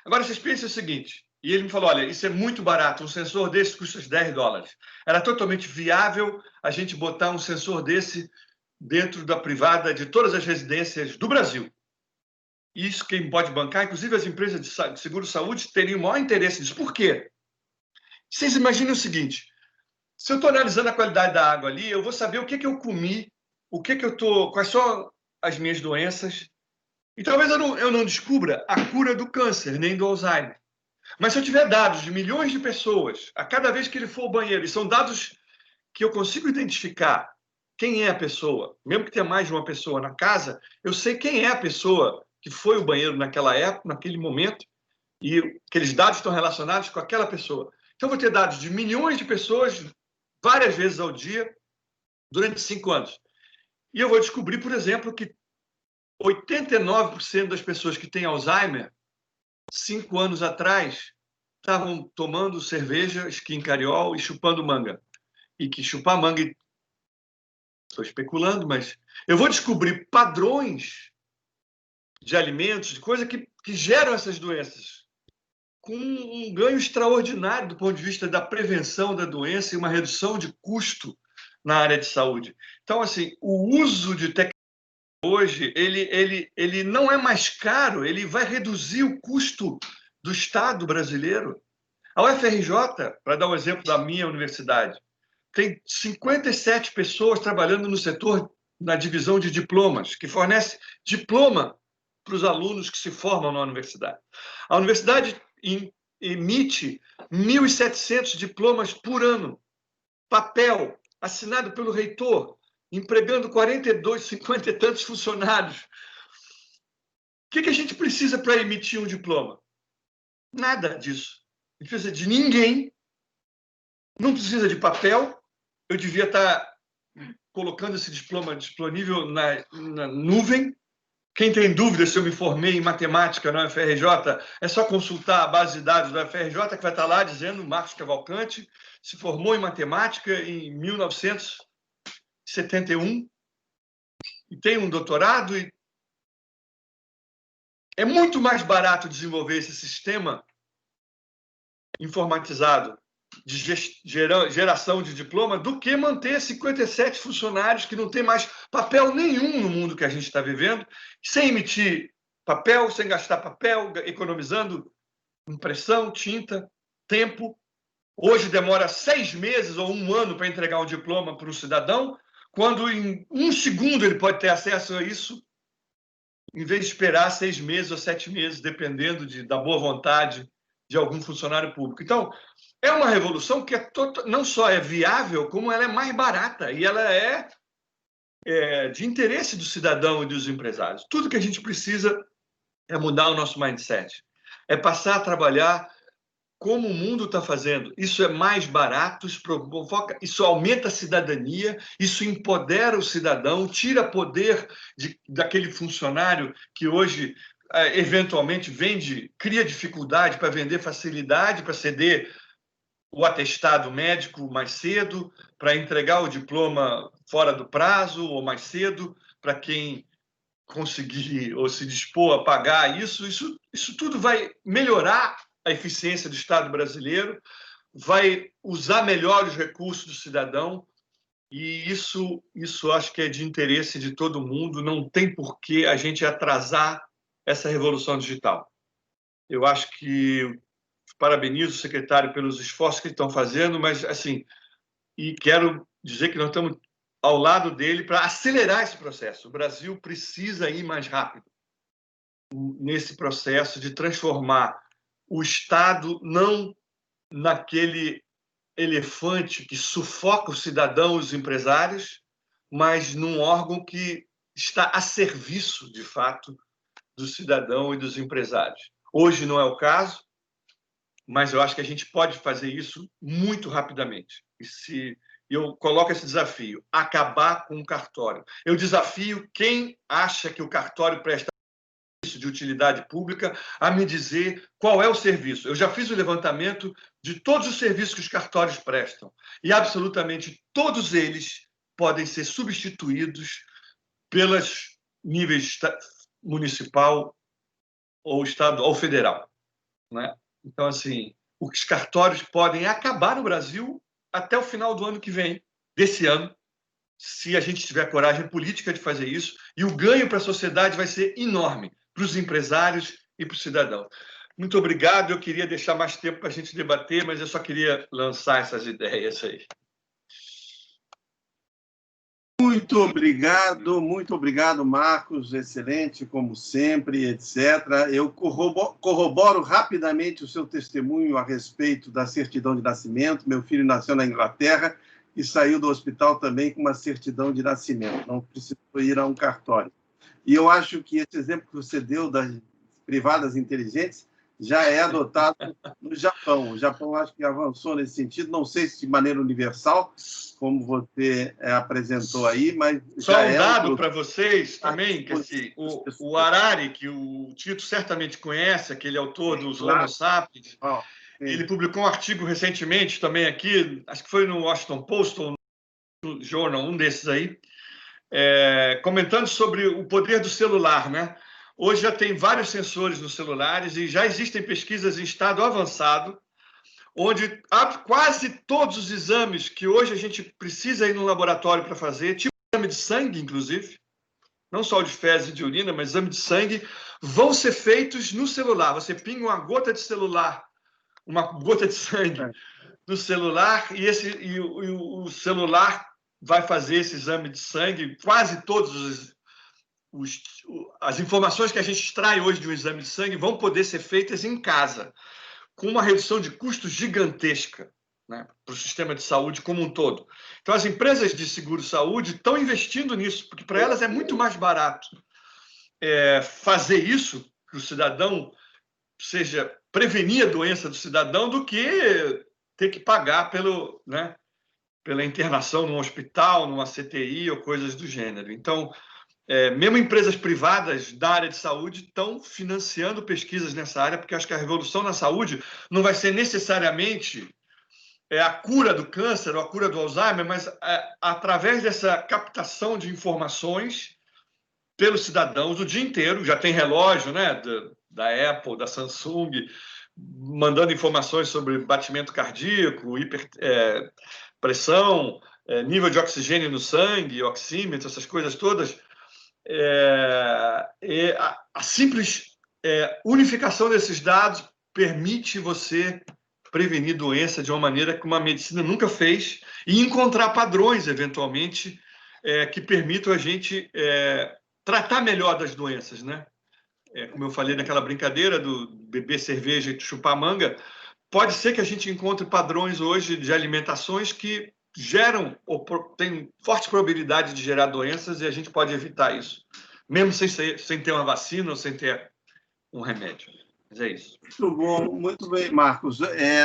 Agora, vocês pensam o seguinte, e ele me falou, olha, isso é muito barato, um sensor desse custa $10. Era totalmente viável a gente botar um sensor desse dentro da privada de todas as residências do Brasil. Isso quem pode bancar, inclusive as empresas de seguro-saúde, teriam o maior interesse nisso. Por quê? Vocês imaginem o seguinte, se eu estou analisando a qualidade da água ali, eu vou saber o que eu comi, quais são as minhas doenças, e talvez eu não descubra a cura do câncer, nem do Alzheimer. Mas se eu tiver dados de milhões de pessoas, a cada vez que ele for ao banheiro, e são dados que eu consigo identificar quem é a pessoa, mesmo que tenha mais de uma pessoa na casa, eu sei quem é a pessoa que foi ao banheiro naquela época, naquele momento, e aqueles dados estão relacionados com aquela pessoa. Então, eu vou ter dados de milhões de pessoas, várias vezes ao dia, durante 5 anos. E eu vou descobrir, por exemplo, que 89% das pessoas que têm Alzheimer, 5 anos atrás, estavam tomando cerveja, skin cariol e chupando manga. E que chupar manga, estou especulando, mas eu vou descobrir padrões de alimentos, de coisas que geram essas doenças, com um ganho extraordinário do ponto de vista da prevenção da doença e uma redução de custo na área de saúde. Então, assim, o uso de tecnologia hoje, ele não é mais caro, ele vai reduzir o custo do Estado brasileiro. A UFRJ, para dar um exemplo da minha universidade, tem 57 pessoas trabalhando no setor, na divisão de diplomas, que fornece diploma para os alunos que se formam na universidade. A universidade emite 1.700 diplomas por ano, papel, assinado pelo reitor, empregando 42, 50 e tantos funcionários. O que a gente precisa para emitir um diploma? Nada disso. A gente precisa de ninguém, não precisa de papel. Eu devia estar colocando esse diploma disponível na nuvem. Quem tem dúvida se eu me formei em matemática na UFRJ, é só consultar a base de dados da UFRJ, que vai estar lá dizendo Marcos Cavalcante se formou em matemática em 1971 e tem um doutorado. E é muito mais barato desenvolver esse sistema informatizado de geração de diploma do que manter 57 funcionários que não tem mais papel nenhum no mundo que a gente está vivendo, sem emitir papel, sem gastar papel, economizando impressão, tinta, tempo. Hoje demora 6 meses ou 1 ano para entregar um diploma para um cidadão, quando em 1 segundo ele pode ter acesso a isso, em vez de esperar 6 meses ou 7 meses, dependendo da boa vontade de algum funcionário público. Então, é uma revolução que não só é viável, como ela é mais barata e ela é de interesse do cidadão e dos empresários. Tudo que a gente precisa é mudar o nosso mindset, é passar a trabalhar como o mundo está fazendo. Isso é mais barato, isso aumenta a cidadania, isso empodera o cidadão, tira poder daquele funcionário que hoje eventualmente cria dificuldade para vender facilidade, para ceder o atestado médico mais cedo, para entregar o diploma fora do prazo ou mais cedo, para quem conseguir ou se dispor a pagar isso tudo vai melhorar a eficiência do Estado brasileiro, vai usar melhor os recursos do cidadão, e isso acho que é de interesse de todo mundo. Não tem por que a gente atrasar essa revolução digital. Eu acho que parabenizo o secretário pelos esforços que estão fazendo, mas assim, e quero dizer que nós estamos ao lado dele para acelerar esse processo. O Brasil precisa ir mais rápido nesse processo de transformar o Estado não naquele elefante que sufoca o cidadão e os empresários, mas num órgão que está a serviço, de fato, do cidadão e dos empresários. Hoje não é o caso, mas eu acho que a gente pode fazer isso muito rapidamente. E eu coloco esse desafio, acabar com o cartório. Eu desafio quem acha que o cartório presta serviço de utilidade pública a me dizer qual é o serviço. Eu já fiz o levantamento de todos os serviços que os cartórios prestam, e absolutamente todos eles podem ser substituídos pelos níveis municipal ou estadual ou federal, né? Então, assim, os cartórios podem acabar no Brasil até o final do ano que vem, desse ano, se a gente tiver coragem política de fazer isso, e o ganho para a sociedade vai ser enorme, para os empresários e para os cidadãos. Muito obrigado, eu queria deixar mais tempo para a gente debater, mas eu só queria lançar essas ideias aí. Muito obrigado, Marcos, excelente, como sempre, etc. Eu corroboro rapidamente o seu testemunho a respeito da certidão de nascimento. Meu filho nasceu na Inglaterra e saiu do hospital também com uma certidão de nascimento, não precisou ir a um cartório. E eu acho que esse exemplo que você deu das privadas inteligentes já é adotado no Japão. O Japão acho que avançou nesse sentido, não sei se de maneira universal, como você apresentou aí, mas só já um dado para vocês também, que assim, o Harari, que o Tito certamente conhece, aquele autor dos Homo Sapiens, ele publicou um artigo recentemente também aqui, acho que foi no Washington Post ou no Journal, um desses aí, comentando sobre o poder do celular, né? Hoje já tem vários sensores nos celulares e já existem pesquisas em estado avançado, onde quase todos os exames que hoje a gente precisa ir no laboratório para fazer, tipo exame de sangue, inclusive, não só de fezes e de urina, mas exame de sangue, vão ser feitos no celular. Você pinga uma gota de sangue no celular e o celular vai fazer esse exame de sangue. Quase todos as informações que a gente extrai hoje de um exame de sangue vão poder ser feitas em casa, com uma redução de custos gigantesca, né, para o sistema de saúde como um todo. Então, as empresas de seguro-saúde estão investindo nisso, porque para elas é muito mais barato fazer isso, que o cidadão seja prevenir a doença do cidadão, do que ter que pagar pela internação num hospital, numa CTI ou coisas do gênero. Então, mesmo empresas privadas da área de saúde estão financiando pesquisas nessa área, porque acho que a revolução na saúde não vai ser necessariamente a cura do câncer ou a cura do Alzheimer, mas através dessa captação de informações pelos cidadãos o dia inteiro. Já tem relógio, né, da Apple, da Samsung, mandando informações sobre batimento cardíaco, pressão, nível de oxigênio no sangue, oxímetro, essas coisas todas. A simples unificação desses dados permite você prevenir doença de uma maneira que uma medicina nunca fez e encontrar padrões, eventualmente, que permitam a gente tratar melhor das doenças, né? Como eu falei naquela brincadeira do beber cerveja e chupar manga, pode ser que a gente encontre padrões hoje de alimentações que tem forte probabilidade de gerar doenças e a gente pode evitar isso, mesmo sem ter uma vacina ou sem ter um remédio. Mas é isso. Muito bom, muito bem, Marcos.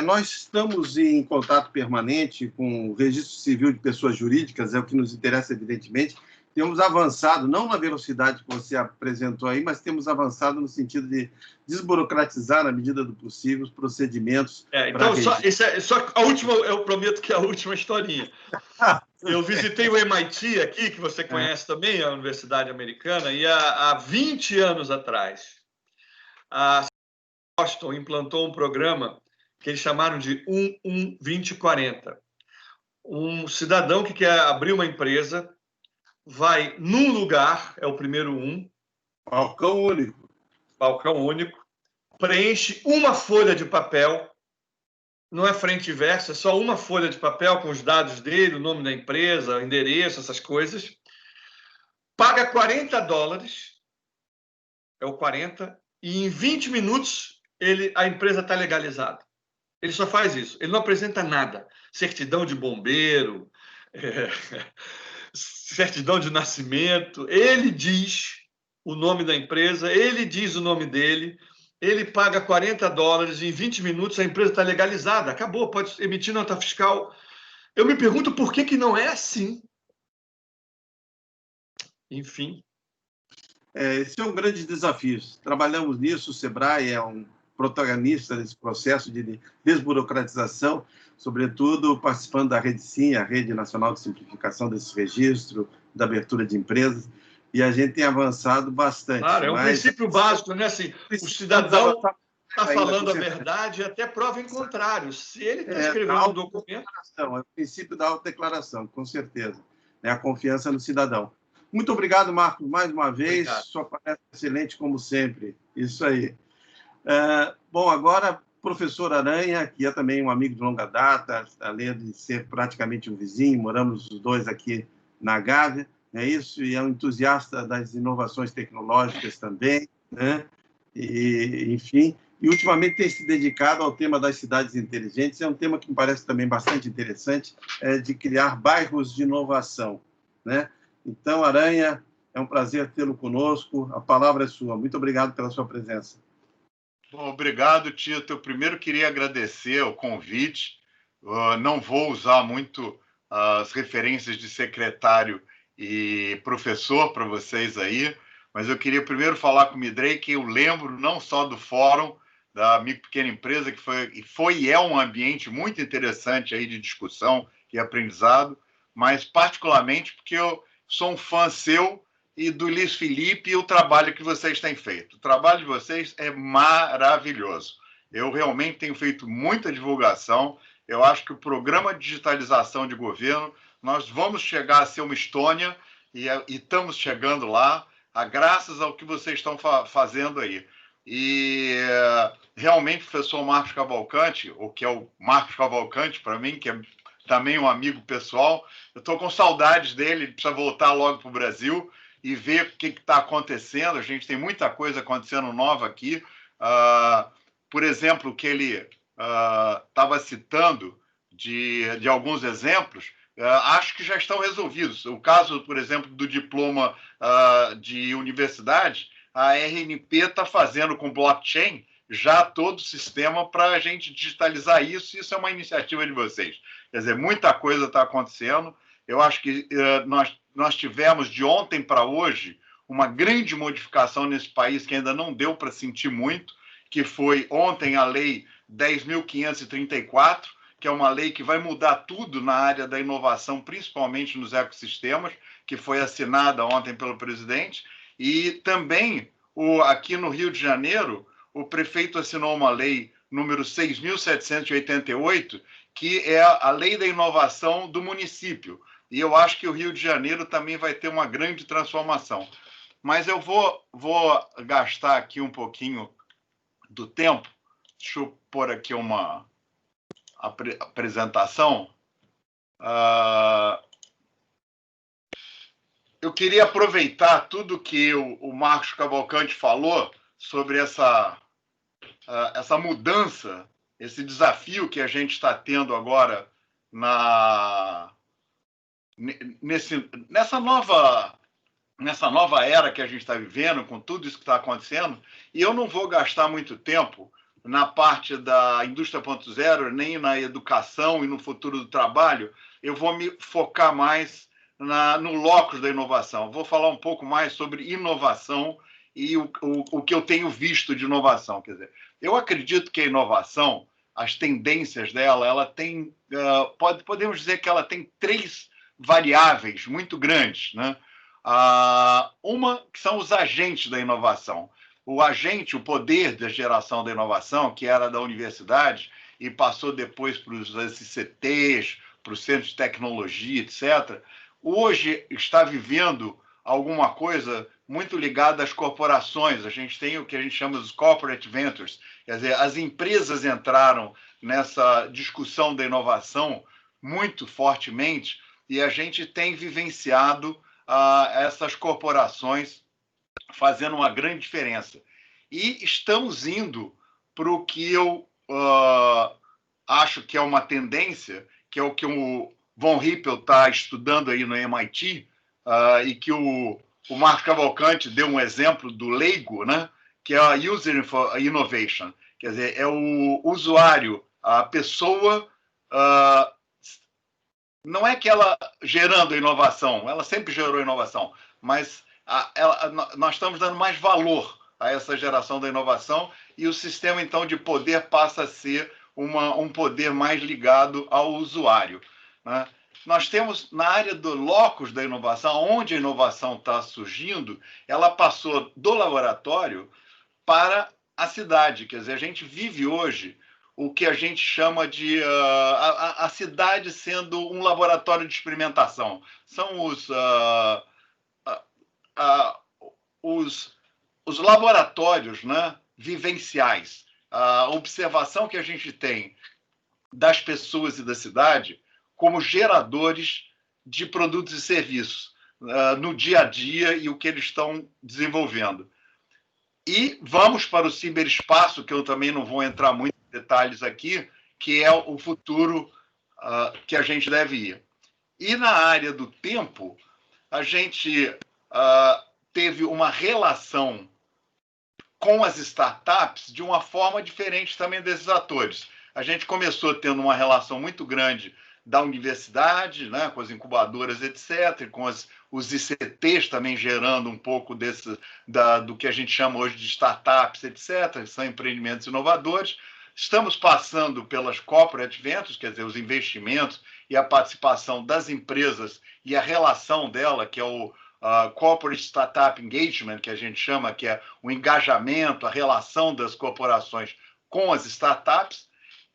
Nós estamos em contato permanente com o Registro Civil de Pessoas Jurídicas, é o que nos interessa, evidentemente. Temos avançado, não na velocidade que você apresentou aí, mas temos avançado no sentido de desburocratizar, na medida do possível, os procedimentos. Então, só a última, eu prometo que é a última historinha. Eu visitei o MIT aqui, que você conhece também, a Universidade Americana, e há 20 anos atrás, a Boston implantou um programa que eles chamaram de 11-20-40. Um cidadão que quer abrir uma empresa vai num lugar, é o primeiro balcão único, preenche uma folha de papel, não é frente e verso, é só uma folha de papel com os dados dele, o nome da empresa, o endereço, essas coisas, paga $40, é o 40, e em 20 minutos a empresa está legalizada. Ele só faz isso, ele não apresenta nada, certidão de bombeiro, certidão de nascimento, ele diz o nome da empresa, ele diz o nome dele, ele paga $40 e em 20 minutos a empresa está legalizada, acabou, pode emitir nota fiscal. Eu me pergunto por que não é assim. Enfim. Esse é um grande desafio. Trabalhamos nisso, o SEBRAE é um protagonista desse processo de desburocratização, sobretudo participando da Rede Sim, a Rede Nacional de Simplificação desse registro, da abertura de empresas, e a gente tem avançado bastante. Claro, é um princípio básico, né? Assim, o cidadão está falando a verdade até prova em contrário. Se ele está escrevendo um documento... É o princípio da autodeclaração, com certeza. É a confiança no cidadão. Muito obrigado, Marcos, mais uma vez. Obrigado. Sua palestra é excelente, como sempre. Isso aí. Bom, agora, professor Aranha, que é também um amigo de longa data, além de ser praticamente um vizinho, moramos os dois aqui na Gávea, é isso, e é um entusiasta das inovações tecnológicas também, né? E, enfim, e ultimamente tem se dedicado ao tema das cidades inteligentes. É um tema que me parece também bastante interessante, de criar bairros de inovação, né? Então, Aranha, é um prazer tê-lo conosco. A palavra é sua. Muito obrigado pela sua presença. Bom, obrigado, Tito. Eu primeiro queria agradecer o convite. Não vou usar muito as referências de secretário e professor para vocês aí, mas eu queria primeiro falar com o Midrei, que eu lembro não só do fórum da Micro Pequena Empresa, que foi e é um ambiente muito interessante aí de discussão e aprendizado, mas particularmente porque eu sou um fã seu e do Luiz Felipe e o trabalho que vocês têm feito. O trabalho de vocês é maravilhoso. Eu realmente tenho feito muita divulgação. Eu acho que o programa de digitalização de governo, nós vamos chegar a ser uma Estônia e estamos chegando lá, graças ao que vocês estão fazendo aí. E realmente o professor Marcos Cavalcante, o que é o Marcos Cavalcante para mim, que é também um amigo pessoal, eu estou com saudades dele, ele precisa voltar logo para o Brasil e ver o que está acontecendo. A gente tem muita coisa acontecendo nova aqui. Por exemplo, o que ele estava citando de alguns exemplos, acho que já estão resolvidos. O caso, por exemplo, do diploma de universidade, a RNP está fazendo com blockchain já todo o sistema para a gente digitalizar isso. Isso é uma iniciativa de vocês. Quer dizer, muita coisa está acontecendo. Eu acho que nós tivemos, de ontem para hoje, uma grande modificação nesse país que ainda não deu para sentir muito, que foi ontem a Lei 10.534, que é uma lei que vai mudar tudo na área da inovação, principalmente nos ecossistemas, que foi assinada ontem pelo presidente. E também, aqui no Rio de Janeiro, o prefeito assinou uma lei número 6.788, que é a lei da inovação do município. E eu acho que o Rio de Janeiro também vai ter uma grande transformação. Mas eu vou gastar aqui um pouquinho do tempo. Deixa eu pôr aqui uma apresentação. Eu queria aproveitar tudo que o Marcos Cavalcante falou sobre essa mudança, esse desafio que a gente está tendo agora nessa nova era que a gente está vivendo, com tudo isso que está acontecendo, e eu não vou gastar muito tempo na parte da indústria 4.0, nem na educação e no futuro do trabalho. Eu vou me focar mais no locus da inovação. Vou falar um pouco mais sobre inovação e o que eu tenho visto de inovação. Quer dizer, eu acredito que a inovação, as tendências dela, ela tem, podemos dizer que ela tem 3 variáveis muito grandes, né? Uma que são os agentes da inovação. O agente, o poder da geração da inovação, que era da universidade e passou depois para os SCTs, para os centros de tecnologia, etc., hoje está vivendo alguma coisa muito ligada às corporações. A gente tem o que a gente chama de corporate ventures, quer dizer, as empresas entraram nessa discussão da inovação muito fortemente e a gente tem vivenciado essas corporações fazendo uma grande diferença. E estamos indo para o que eu acho que é uma tendência, que é o que o Von Hippel está estudando aí no MIT, e que o Marcos Cavalcante deu um exemplo do Lego, né? Que é a User Innovation. Quer dizer, é o usuário, a pessoa... não é que ela gerando inovação, ela sempre gerou inovação, mas nós estamos dando mais valor a essa geração da inovação, e o sistema, então, de poder passa a ser um poder mais ligado ao usuário, né? Nós temos, na área do locus da inovação, onde a inovação está surgindo, ela passou do laboratório para a cidade. Quer dizer, a gente vive hoje o que a gente chama de a cidade sendo um laboratório de experimentação. São os laboratórios, né, vivenciais. A observação que a gente tem das pessoas e da cidade como geradores de produtos e serviços no dia a dia e o que eles estão desenvolvendo. E vamos para o ciberespaço, que eu também não vou entrar muito em detalhes aqui, que é o futuro que a gente deve ir. E na área do tempo, a gente teve uma relação com as startups de uma forma diferente também desses atores. A gente começou tendo uma relação muito grande da universidade, né, com as incubadoras, etc., com os ICTs também gerando um pouco do que a gente chama hoje de startups, etc., que são empreendimentos inovadores. Estamos passando pelas corporate ventures, quer dizer, os investimentos e a participação das empresas e a relação dela, que é o Corporate Startup Engagement, que a gente chama, que é o engajamento, a relação das corporações com as startups.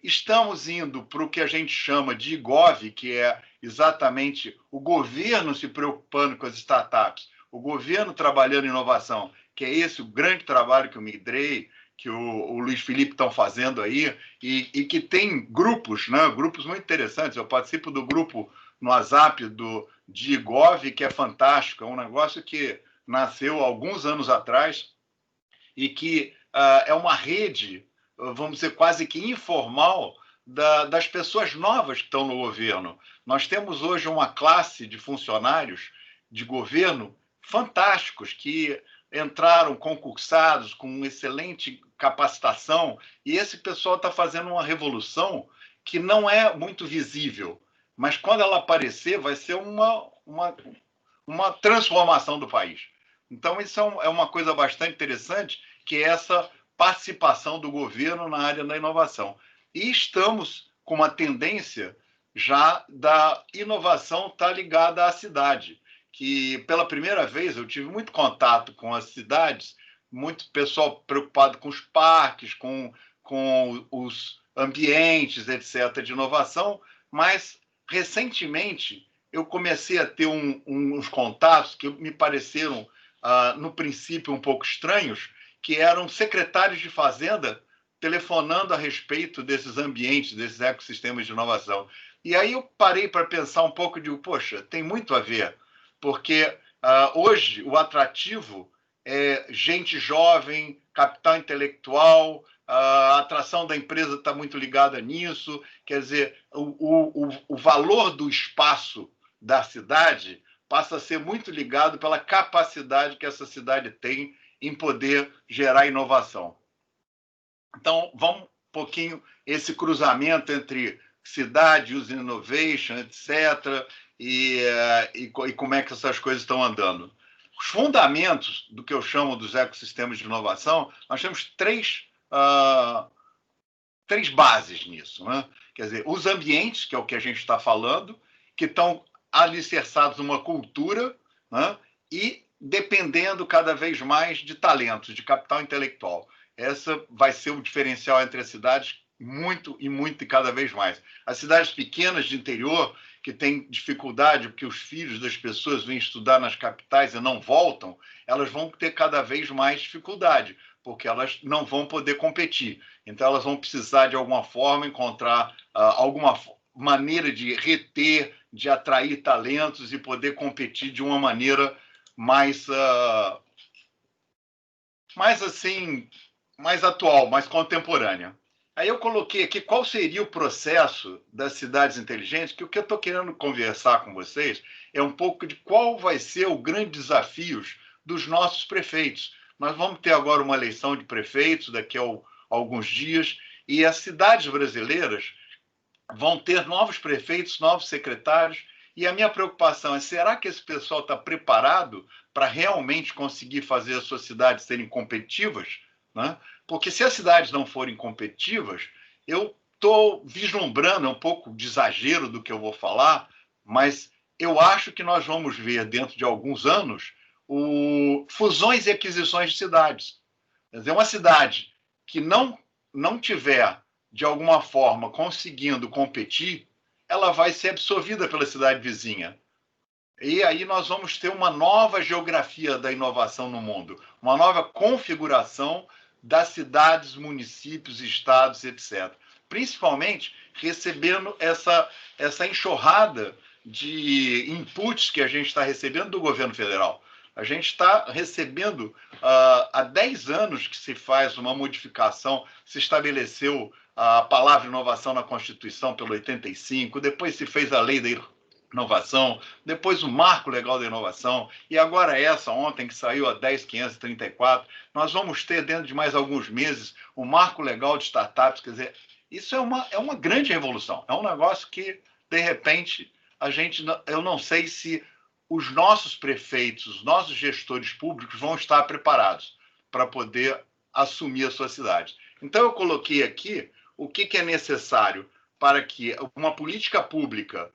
Estamos indo para o que a gente chama de IGOV, que é exatamente o governo se preocupando com as startups, o governo trabalhando em inovação, que é esse o grande trabalho que o Midrey, que o Luiz Felipe estão fazendo aí, e que tem grupos, né, grupos muito interessantes. Eu participo do grupo no WhatsApp de IGOV, que é fantástico, é um negócio que nasceu alguns anos atrás e que é uma rede, vamos dizer, quase que informal, das pessoas novas que estão no governo. Nós temos hoje uma classe de funcionários de governo fantásticos que entraram concursados com excelente capacitação, e esse pessoal está fazendo uma revolução que não é muito visível, mas quando ela aparecer vai ser uma transformação do país. Então, isso é uma coisa bastante interessante, que é essa participação do governo na área da inovação. E estamos com uma tendência já da inovação estar ligada à cidade, que pela primeira vez eu tive muito contato com as cidades, muito pessoal preocupado com os parques, com os ambientes, etc., de inovação, mas recentemente eu comecei a ter uns contatos que me pareceram, no princípio, um pouco estranhos, que eram secretários de fazenda telefonando a respeito desses ambientes, desses ecossistemas de inovação. E aí eu parei para pensar um pouco e digo, poxa, tem muito a ver, porque hoje o atrativo é gente jovem, capital intelectual, a atração da empresa está muito ligada nisso, quer dizer, o valor do espaço da cidade passa a ser muito ligado pela capacidade que essa cidade tem em poder gerar inovação. Então, vamos um pouquinho esse cruzamento entre cidade, use innovation, etc., e como é que essas coisas estão andando. Os fundamentos do que eu chamo dos ecossistemas de inovação, nós temos três bases nisso, né? Quer dizer, os ambientes, que é o que a gente está falando, que estão alicerçados numa cultura, né? E dependendo cada vez mais de talentos, de capital intelectual. Essa vai ser o diferencial entre as cidades, muito e cada vez mais. As cidades pequenas de interior, que têm dificuldade, porque os filhos das pessoas vêm estudar nas capitais e não voltam, elas vão ter cada vez mais dificuldade, porque elas não vão poder competir. Então, elas vão precisar, de alguma forma, encontrar alguma maneira de reter, de atrair talentos e poder competir de uma maneira mais atual, mais contemporânea. Aí eu coloquei aqui qual seria o processo das cidades inteligentes, que o que eu estou querendo conversar com vocês é um pouco de qual vai ser o grande desafio dos nossos prefeitos. Nós vamos ter agora uma eleição de prefeitos daqui a alguns dias, e as cidades brasileiras vão ter novos prefeitos, novos secretários, E a minha preocupação é, será que esse pessoal está preparado para realmente conseguir fazer as suas cidades serem competitivas? Né? Porque se as cidades não forem competitivas, eu estou vislumbrando, é um pouco de exagero do que eu vou falar, mas eu acho que nós vamos ver, dentro de alguns anos, fusões e aquisições de cidades. Quer dizer, uma cidade que não tiver, de alguma forma, conseguindo competir, ela vai ser absorvida pela cidade vizinha. E aí nós vamos ter uma nova geografia da inovação no mundo, uma nova configuração das cidades, municípios, estados, etc. Principalmente recebendo essa enxurrada de inputs que a gente está recebendo do governo federal. A gente está recebendo, há 10 anos que se faz uma modificação, se estabeleceu a palavra inovação na Constituição pelo 85, depois se fez a lei da inovação, depois o marco legal da inovação, e agora essa, ontem, que saiu a 10.534, nós vamos ter, dentro de mais alguns meses, o marco legal de startups. Quer dizer, isso é uma grande revolução, é um negócio que, de repente, eu não sei se os nossos prefeitos, os nossos gestores públicos vão estar preparados para poder assumir a sua cidade. Então, eu coloquei aqui o que é necessário para que uma política pública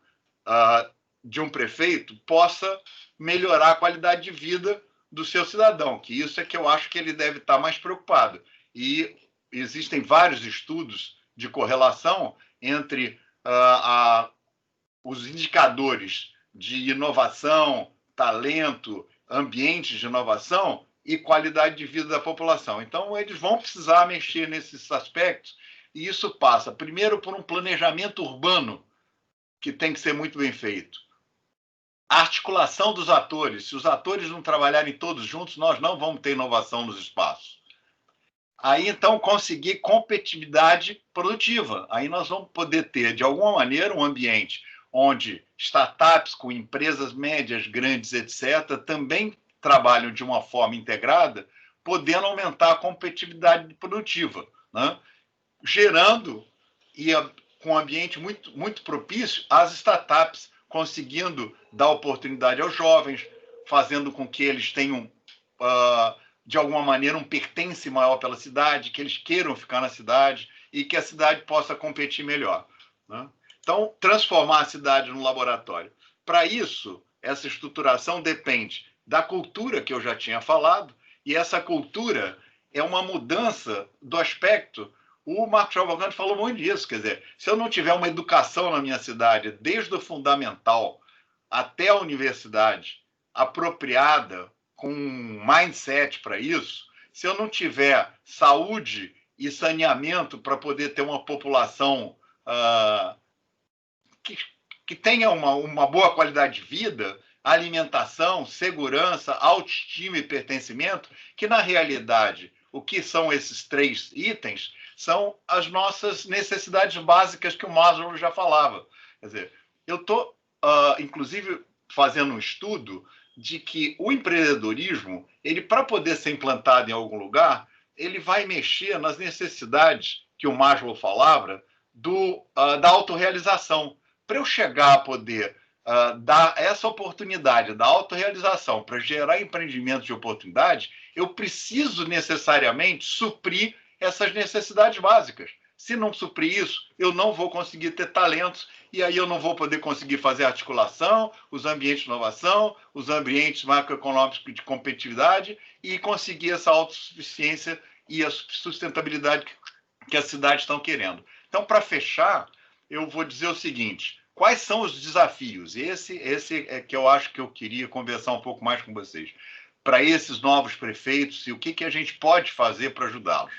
de um prefeito possa melhorar a qualidade de vida do seu cidadão, que isso é que eu acho que ele deve estar mais preocupado. E existem vários estudos de correlação entre os indicadores de inovação, talento, ambientes de inovação e qualidade de vida da população. Então, eles vão precisar mexer nesses aspectos, e isso passa, primeiro, por um planejamento urbano, que tem que ser muito bem feito. A articulação dos atores. Se os atores não trabalharem todos juntos, nós não vamos ter inovação nos espaços. Aí, então, conseguir competitividade produtiva. Aí nós vamos poder ter, de alguma maneira, um ambiente onde startups com empresas médias, grandes, etc., também trabalham de uma forma integrada, podendo aumentar a competitividade produtiva, né? Gerando, com um ambiente muito, muito propício, às startups, conseguindo dar oportunidade aos jovens, fazendo com que eles tenham, de alguma maneira, um pertence maior pela cidade, que eles queiram ficar na cidade e que a cidade possa competir melhor, né? Então, transformar a cidade num laboratório. Para isso, essa estruturação depende da cultura que eu já tinha falado, e essa cultura é uma mudança do aspecto. O Marcos Cavalcante falou muito disso, quer dizer, se eu não tiver uma educação na minha cidade, desde o fundamental até a universidade, apropriada, com um mindset para isso, se eu não tiver saúde e saneamento para poder ter uma população que tenha uma boa qualidade de vida, alimentação, segurança, autoestima e pertencimento, que, na realidade, o que são esses 3 itens são as nossas necessidades básicas que o Maslow já falava. Quer dizer, eu estou, inclusive, fazendo um estudo de que o empreendedorismo, ele, para poder ser implantado em algum lugar, ele vai mexer nas necessidades que o Maslow falava da autorrealização. Para eu chegar a poder dar essa oportunidade da autorrealização para gerar empreendimentos de oportunidade, eu preciso necessariamente suprir essas necessidades básicas. Se não suprir isso, eu não vou conseguir ter talentos, e aí eu não vou poder conseguir fazer articulação, os ambientes de inovação, os ambientes macroeconômicos de competitividade, e conseguir essa autossuficiência e a sustentabilidade que as cidades estão querendo. Então, para fechar, eu vou dizer o seguinte: quais são os desafios? Esse é que eu acho que eu queria conversar um pouco mais com vocês. Para esses novos prefeitos, e o que a gente pode fazer para ajudá-los?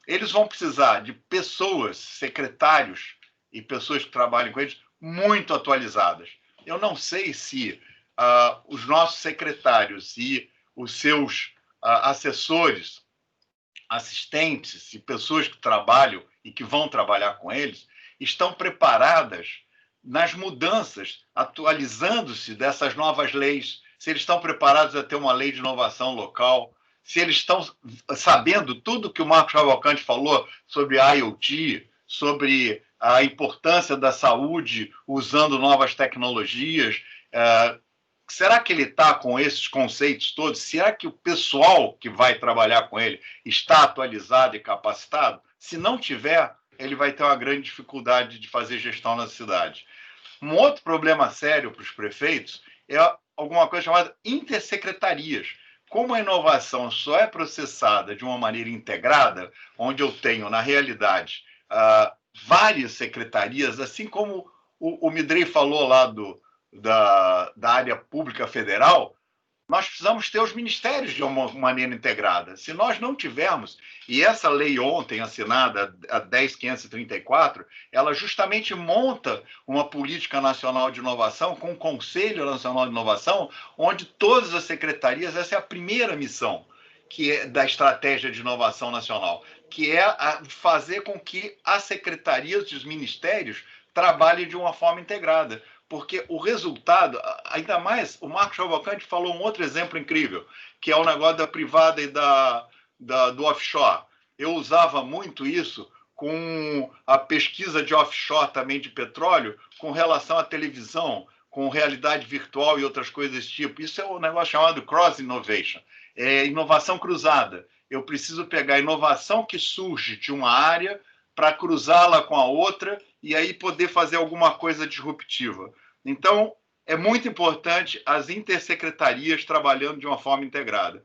Eles vão precisar de pessoas, secretários e pessoas que trabalhem com eles, muito atualizadas. Eu não sei se os nossos secretários e os seus assessores, assistentes e pessoas que trabalham e que vão trabalhar com eles estão preparadas nas mudanças, atualizando-se dessas novas leis, se eles estão preparados a ter uma lei de inovação local, se eles estão sabendo tudo que o Marcos Cavalcante falou sobre IoT, sobre a importância da saúde usando novas tecnologias. Será que ele está com esses conceitos todos? Será que o pessoal que vai trabalhar com ele está atualizado e capacitado? Se não tiver, ele vai ter uma grande dificuldade de fazer gestão na cidade. Um outro problema sério para os prefeitos é alguma coisa chamada intersecretarias. Como a inovação só é processada de uma maneira integrada, onde eu tenho, na realidade, várias secretarias, assim como o Midrei falou lá da área pública federal, nós precisamos ter os ministérios de uma maneira integrada. Se nós não tivermos, e essa lei ontem assinada, a 10.534, ela justamente monta uma política nacional de inovação com um Conselho Nacional de Inovação, onde todas as secretarias, essa é a primeira missão que é da estratégia de inovação nacional, que é fazer com que as secretarias dos ministérios trabalhem de uma forma integrada. Porque o resultado, ainda mais, o Marcos Cavalcante falou um outro exemplo incrível, que é o negócio da privada e do offshore. Eu usava muito isso com a pesquisa de offshore também de petróleo, com relação à televisão, com realidade virtual e outras coisas desse tipo. Isso é um negócio chamado cross innovation, inovação cruzada. Eu preciso pegar a inovação que surge de uma área para cruzá-la com a outra e aí poder fazer alguma coisa disruptiva. Então, é muito importante as intersecretarias trabalhando de uma forma integrada.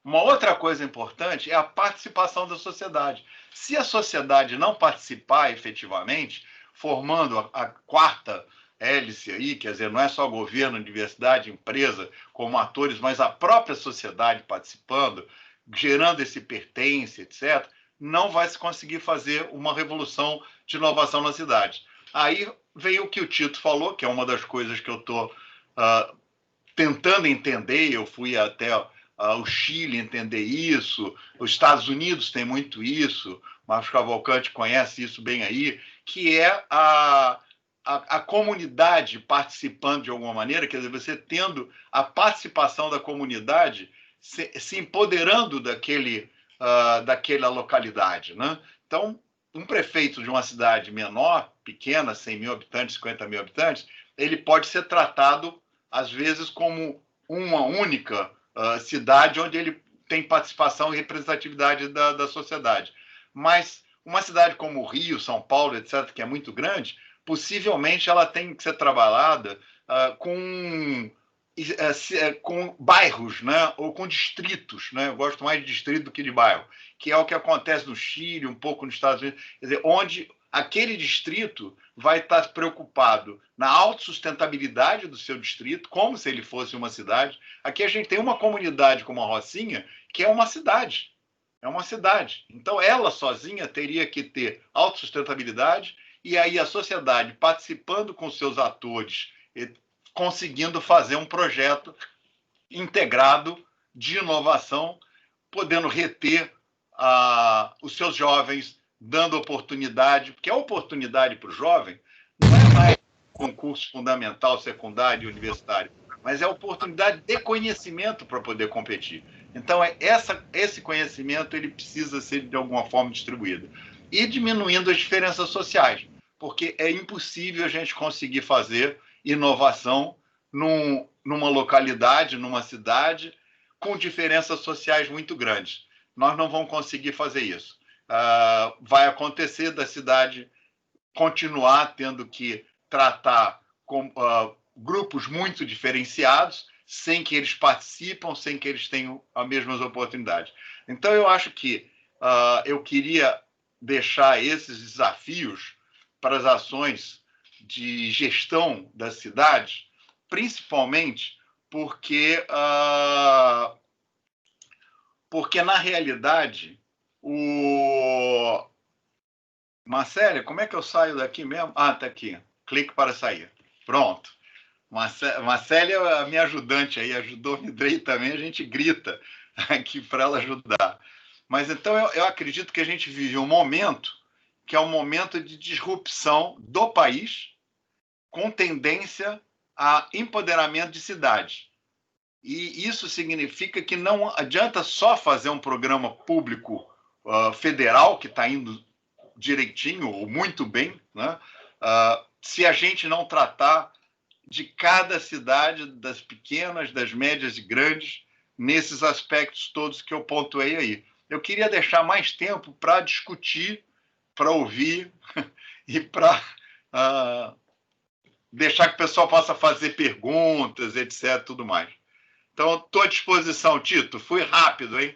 Uma outra coisa importante é a participação da sociedade. Se a sociedade não participar efetivamente, formando a quarta hélice aí, quer dizer, não é só governo, universidade, empresa como atores, mas a própria sociedade participando, gerando esse pertence, etc., não vai se conseguir fazer uma revolução de inovação na cidade. Aí vem o que o Tito falou, que é uma das coisas que eu estou tentando entender. Eu fui até o Chile entender isso, os Estados Unidos tem muito isso, Marcos Cavalcante conhece isso bem aí, que é a comunidade participando de alguma maneira, quer dizer, você tendo a participação da comunidade se empoderando daquela localidade, né? Então, um prefeito de uma cidade menor, pequena, 100 mil habitantes, 50 mil habitantes, ele pode ser tratado, às vezes, como uma única cidade onde ele tem participação e representatividade da sociedade. Mas uma cidade como o Rio, São Paulo, etc., que é muito grande, possivelmente ela tem que ser trabalhada com bairros, né? Ou com distritos, né? Eu gosto mais de distrito do que de bairro, que é o que acontece no Chile, um pouco nos Estados Unidos, quer dizer, onde aquele distrito vai estar preocupado na autossustentabilidade do seu distrito, como se ele fosse uma cidade. Aqui a gente tem uma comunidade como a Rocinha, que é uma cidade. É uma cidade. Então, ela sozinha teria que ter autossustentabilidade e aí a sociedade participando com seus atores, conseguindo fazer um projeto integrado de inovação, podendo reter os seus jovens, dando oportunidade, porque a oportunidade para o jovem não é mais concurso fundamental, secundário e universitário, mas é a oportunidade de conhecimento para poder competir. Então, esse conhecimento ele precisa ser, de alguma forma, distribuído. E diminuindo as diferenças sociais, porque é impossível a gente conseguir fazer inovação numa localidade, numa cidade, com diferenças sociais muito grandes. Nós não vamos conseguir fazer isso. Vai acontecer da cidade continuar tendo que tratar com grupos muito diferenciados, sem que eles participem, sem que eles tenham as mesmas oportunidades. Então, eu acho que eu queria deixar esses desafios para as ações de gestão da cidade, principalmente porque na realidade, Marcélia, como é que eu saio daqui mesmo? Está aqui. Clique para sair. Pronto. Marcélia é a minha ajudante aí, ajudou o Midrei também, a gente grita aqui para ela ajudar. Mas então eu acredito que a gente vive um momento que é um momento de disrupção do país com tendência a empoderamento de cidade. E isso significa que não adianta só fazer um programa público federal que está indo direitinho, ou muito bem, né? Se a gente não tratar de cada cidade, das pequenas, das médias e grandes, nesses aspectos todos que eu pontuei aí. Eu queria deixar mais tempo para discutir, para ouvir e para deixar que o pessoal possa fazer perguntas, etc., tudo mais. Então, estou à disposição, Tito. Fui rápido, hein?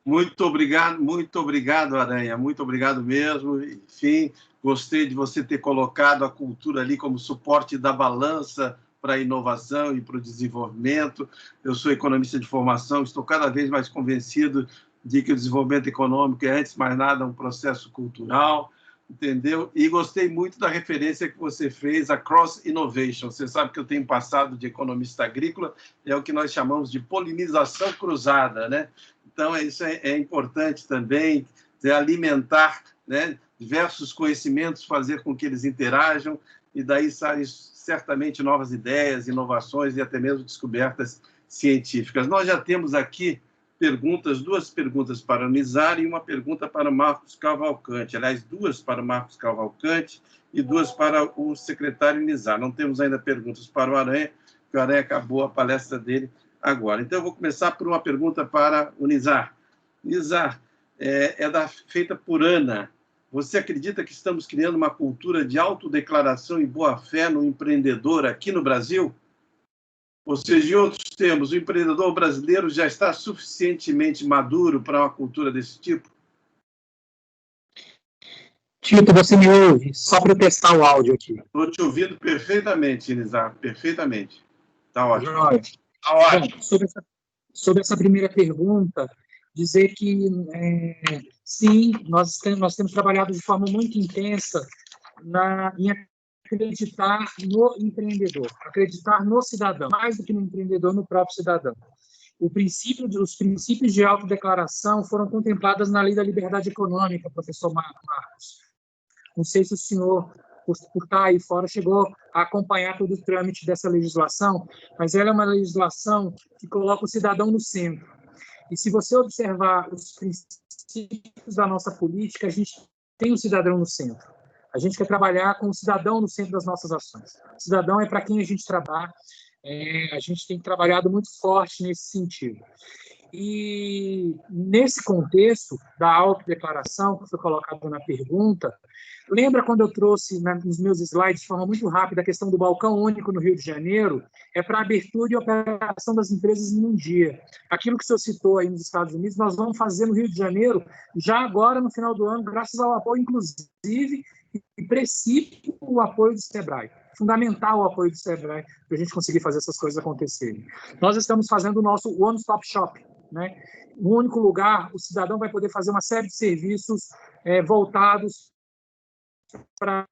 Muito obrigado, Aranha. Muito obrigado mesmo. Enfim, gostei de você ter colocado a cultura ali como suporte da balança para a inovação e para o desenvolvimento. Eu sou economista de formação, estou cada vez mais convencido de que o desenvolvimento econômico é, antes de mais nada, um processo cultural, entendeu? E gostei muito da referência que você fez a Cross Innovation. Você sabe que eu tenho passado de economista agrícola, é o que nós chamamos de polinização cruzada, né? Então, isso é importante também, alimentar, né, diversos conhecimentos, fazer com que eles interajam, e daí saem certamente novas ideias, inovações e até mesmo descobertas científicas. Nós já temos aqui duas perguntas para o Nizar e uma pergunta para o Marcos Cavalcante. Aliás, duas para o Marcos Cavalcante e duas para o secretário Nizar. Não temos ainda perguntas para o Aranha, porque o Aranha acabou a palestra dele agora. Então, eu vou começar por uma pergunta para o Nizar. Nizar, feita por Ana. Você acredita que estamos criando uma cultura de autodeclaração e boa-fé no empreendedor aqui no Brasil? Ou seja, em outros termos, o empreendedor brasileiro já está suficientemente maduro para uma cultura desse tipo? Tito, você me ouve? Só para eu testar o áudio aqui. Estou te ouvindo perfeitamente, Nizar, perfeitamente. Está ótimo. Tá ótimo. Bom, sobre essa primeira pergunta, dizer que, sim, nós temos trabalhado de forma muito intensa em acreditar no empreendedor, acreditar no cidadão, mais do que no empreendedor, no próprio cidadão. Os princípios de autodeclaração foram contemplados na Lei da Liberdade Econômica, professor Marcos. Não sei se o senhor, por estar aí fora, chegou a acompanhar todo o trâmite dessa legislação, mas ela é uma legislação que coloca o cidadão no centro. E se você observar os princípios da nossa política, a gente tem o cidadão no centro. A gente quer trabalhar com o cidadão no centro das nossas ações. O cidadão é para quem a gente trabalha. A gente tem trabalhado muito forte nesse sentido. E nesse contexto da autodeclaração, que foi colocado na pergunta, lembra quando eu trouxe nos meus slides, de forma muito rápida, a questão do balcão único no Rio de Janeiro? É para abertura e operação das empresas em um dia. Aquilo que o senhor citou aí nos Estados Unidos, nós vamos fazer no Rio de Janeiro, já agora, no final do ano, graças ao apoio, inclusive, e precipita o apoio do SEBRAE. Fundamental o apoio do SEBRAE para a gente conseguir fazer essas coisas acontecerem. Nós estamos fazendo o nosso One Stop Shop, né? No único lugar, o cidadão vai poder fazer uma série de serviços voltados para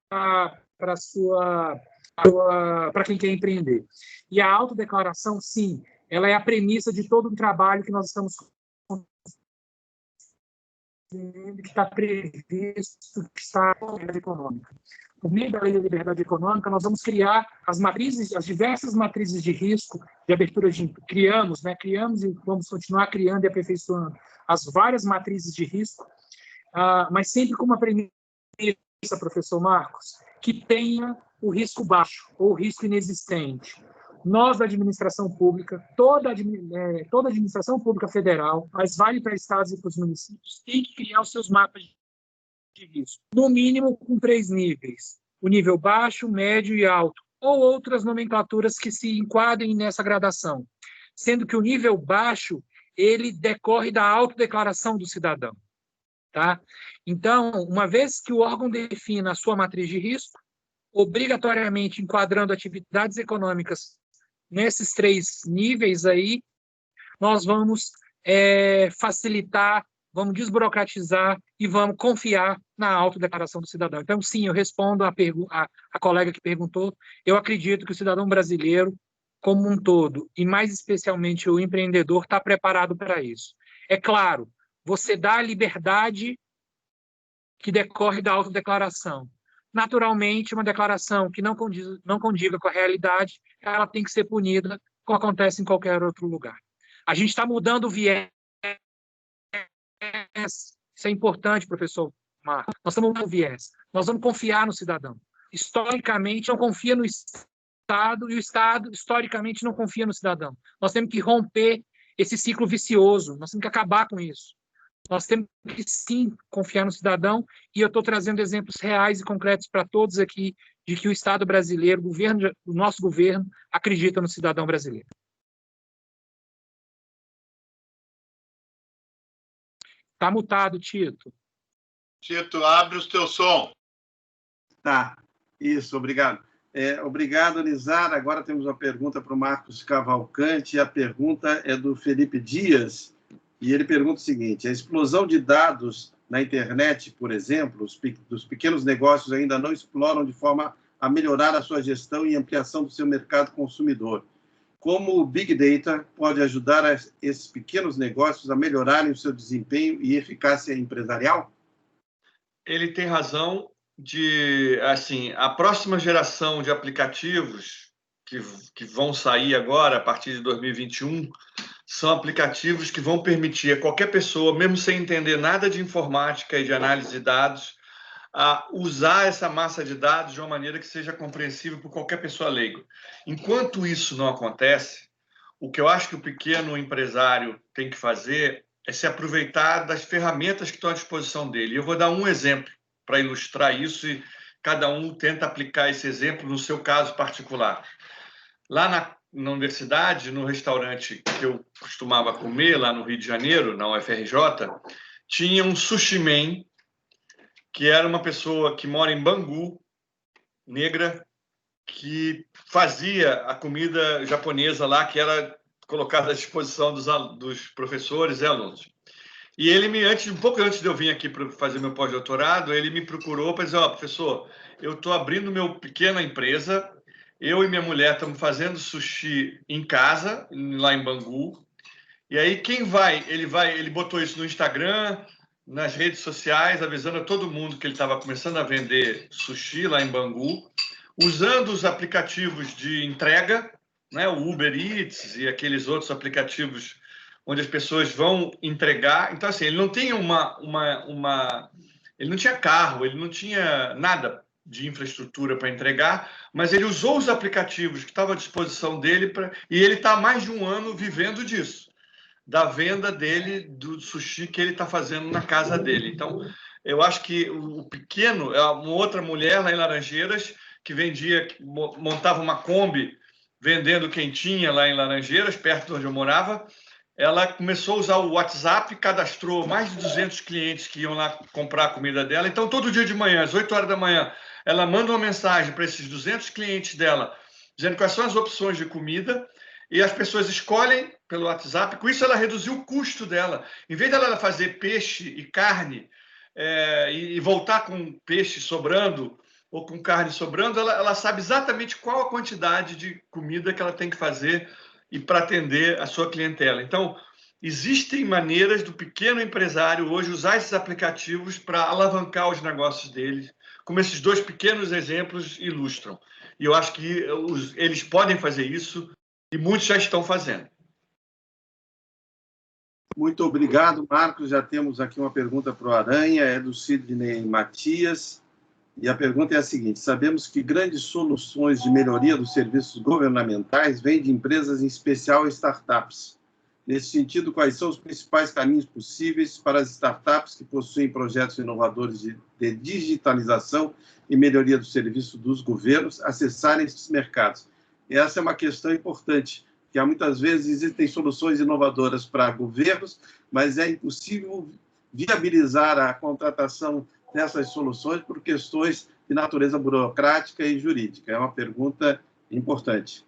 quem quer empreender. E a autodeclaração, sim, ela é a premissa de todo o trabalho que nós estamos que está previsto, que está na liberdade econômica. Por meio da Lei da Liberdade Econômica, nós vamos criar as diversas matrizes de risco, de abertura de... Criamos e vamos continuar criando e aperfeiçoando as várias matrizes de risco, mas sempre com uma premissa, professor Marcos, que tenha o risco baixo ou o risco inexistente. Nós, da administração pública, toda administração pública federal, mas vale para estados e para os municípios, tem que criar os seus mapas de risco, no mínimo com 3 níveis, o nível baixo, médio e alto, ou outras nomenclaturas que se enquadrem nessa gradação, sendo que o nível baixo, ele decorre da autodeclaração do cidadão. Tá? Então, uma vez que o órgão defina a sua matriz de risco, obrigatoriamente enquadrando atividades econômicas nesses 3 níveis aí, nós vamos facilitar, vamos desburocratizar e vamos confiar na autodeclaração do cidadão. Então, sim, eu respondo a colega que perguntou, eu acredito que o cidadão brasileiro, como um todo, e mais especialmente o empreendedor, está preparado para isso. É claro, você dá a liberdade que decorre da autodeclaração. Naturalmente, uma declaração que não condiga com a realidade, ela tem que ser punida, como acontece em qualquer outro lugar. A gente está mudando o viés. Isso é importante, professor Marco. Nós estamos no viés. Nós vamos confiar no cidadão. Historicamente, não confia no Estado e o Estado, historicamente, não confia no cidadão. Nós temos que romper esse ciclo vicioso. Nós temos que acabar com isso. Nós temos que, sim, confiar no cidadão, e eu estou trazendo exemplos reais e concretos para todos aqui de que o Estado brasileiro, o nosso governo, acredita no cidadão brasileiro. Está mutado, Tito. Tito, abre o teu som. Tá, isso, obrigado. Obrigado, Nizar. Agora temos uma pergunta para o Marcos Cavalcante, e a pergunta é do Felipe Dias, e ele pergunta o seguinte: a explosão de dados na internet, por exemplo, dos pequenos negócios ainda não exploram de forma a melhorar a sua gestão e ampliação do seu mercado consumidor. Como o Big Data pode ajudar esses pequenos negócios a melhorarem o seu desempenho e eficácia empresarial? Ele tem razão assim, a próxima geração de aplicativos que vão sair agora, a partir de 2021, são aplicativos que vão permitir a qualquer pessoa, mesmo sem entender nada de informática e de análise de dados, a usar essa massa de dados de uma maneira que seja compreensível por qualquer pessoa leiga. Enquanto isso não acontece, o que eu acho que o pequeno empresário tem que fazer é se aproveitar das ferramentas que estão à disposição dele. Eu vou dar um exemplo para ilustrar isso, e cada um tenta aplicar esse exemplo no seu caso particular. Lá na universidade, no restaurante que eu costumava comer, lá no Rio de Janeiro, na UFRJ, tinha um sushi man, que era uma pessoa que mora em Bangu, negra, que fazia a comida japonesa lá, que era colocada à disposição dos professores e alunos. E ele um pouco antes de eu vir aqui para fazer meu pós-doutorado, ele me procurou para dizer: professor, eu estou abrindo minha pequena empresa, eu e minha mulher estamos fazendo sushi em casa, lá em Bangu, e aí ele botou isso no Instagram, nas redes sociais, avisando a todo mundo que ele estava começando a vender sushi lá em Bangu, usando os aplicativos de entrega, né, o Uber Eats e aqueles outros aplicativos onde as pessoas vão entregar. Então, assim, ele não tinha ele não tinha carro, ele não tinha nada de infraestrutura para entregar, mas ele usou os aplicativos que estavam à disposição dele e ele está há mais de um ano vivendo disso, da venda dele, do sushi que ele está fazendo na casa dele. Então, eu acho que o pequeno, uma outra mulher lá em Laranjeiras, que montava uma Kombi vendendo quentinha lá em Laranjeiras, perto de onde eu morava, ela começou a usar o WhatsApp, cadastrou mais de 200 clientes que iam lá comprar a comida dela. Então, todo dia de manhã, às 8 horas da manhã, ela manda uma mensagem para esses 200 clientes dela, dizendo quais são as opções de comida, e as pessoas escolhem pelo WhatsApp. Com isso, ela reduziu o custo dela. Em vez dela fazer peixe e carne e voltar com peixe sobrando ou com carne sobrando, ela sabe exatamente qual a quantidade de comida que ela tem que fazer e para atender a sua clientela. Então, existem maneiras do pequeno empresário hoje usar esses aplicativos para alavancar os negócios dele, como esses dois pequenos exemplos ilustram. E eu acho que eles podem fazer isso, e muitos já estão fazendo. Muito obrigado, Marcos. Já temos aqui uma pergunta para o Aranha, é do Sidney Matias, e a pergunta é a seguinte: sabemos que grandes soluções de melhoria dos serviços governamentais vêm de empresas, em especial startups. Nesse sentido, quais são os principais caminhos possíveis para as startups que possuem projetos inovadores de digitalização e melhoria do serviço dos governos acessarem esses mercados? E essa é uma questão importante, que muitas vezes existem soluções inovadoras para governos, mas é impossível viabilizar a contratação dessas soluções por questões de natureza burocrática e jurídica. É uma pergunta importante.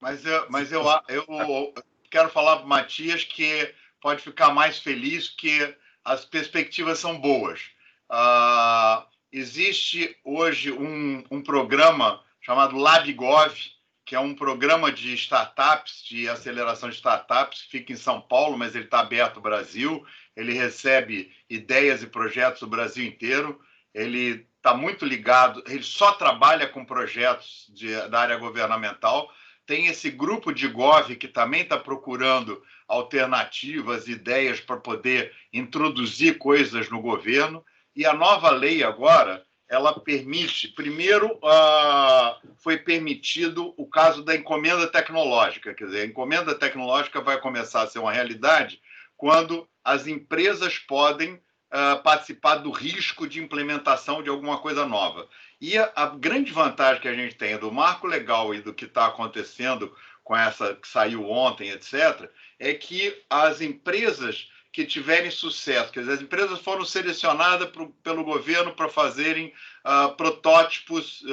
Mas eu quero falar para o Matias que pode ficar mais feliz, que as perspectivas são boas. Existe hoje um programa chamado LabGov, que é um programa de startups, de aceleração de startups, fica em São Paulo, mas ele está aberto ao Brasil. Ele recebe ideias e projetos do Brasil inteiro. Ele está muito ligado, ele só trabalha com projetos da área governamental. Tem esse grupo de Gov que também está procurando alternativas, ideias para poder introduzir coisas no governo. E a nova lei agora, ela permite, primeiro, foi permitido o caso da encomenda tecnológica, quer dizer, a encomenda tecnológica vai começar a ser uma realidade quando as empresas podem participar do risco de implementação de alguma coisa nova. E a grande vantagem que a gente tem do marco legal e do que está acontecendo com essa que saiu ontem, etc., é que as empresas que tiverem sucesso, quer dizer, as empresas foram selecionadas pelo governo para fazerem protótipos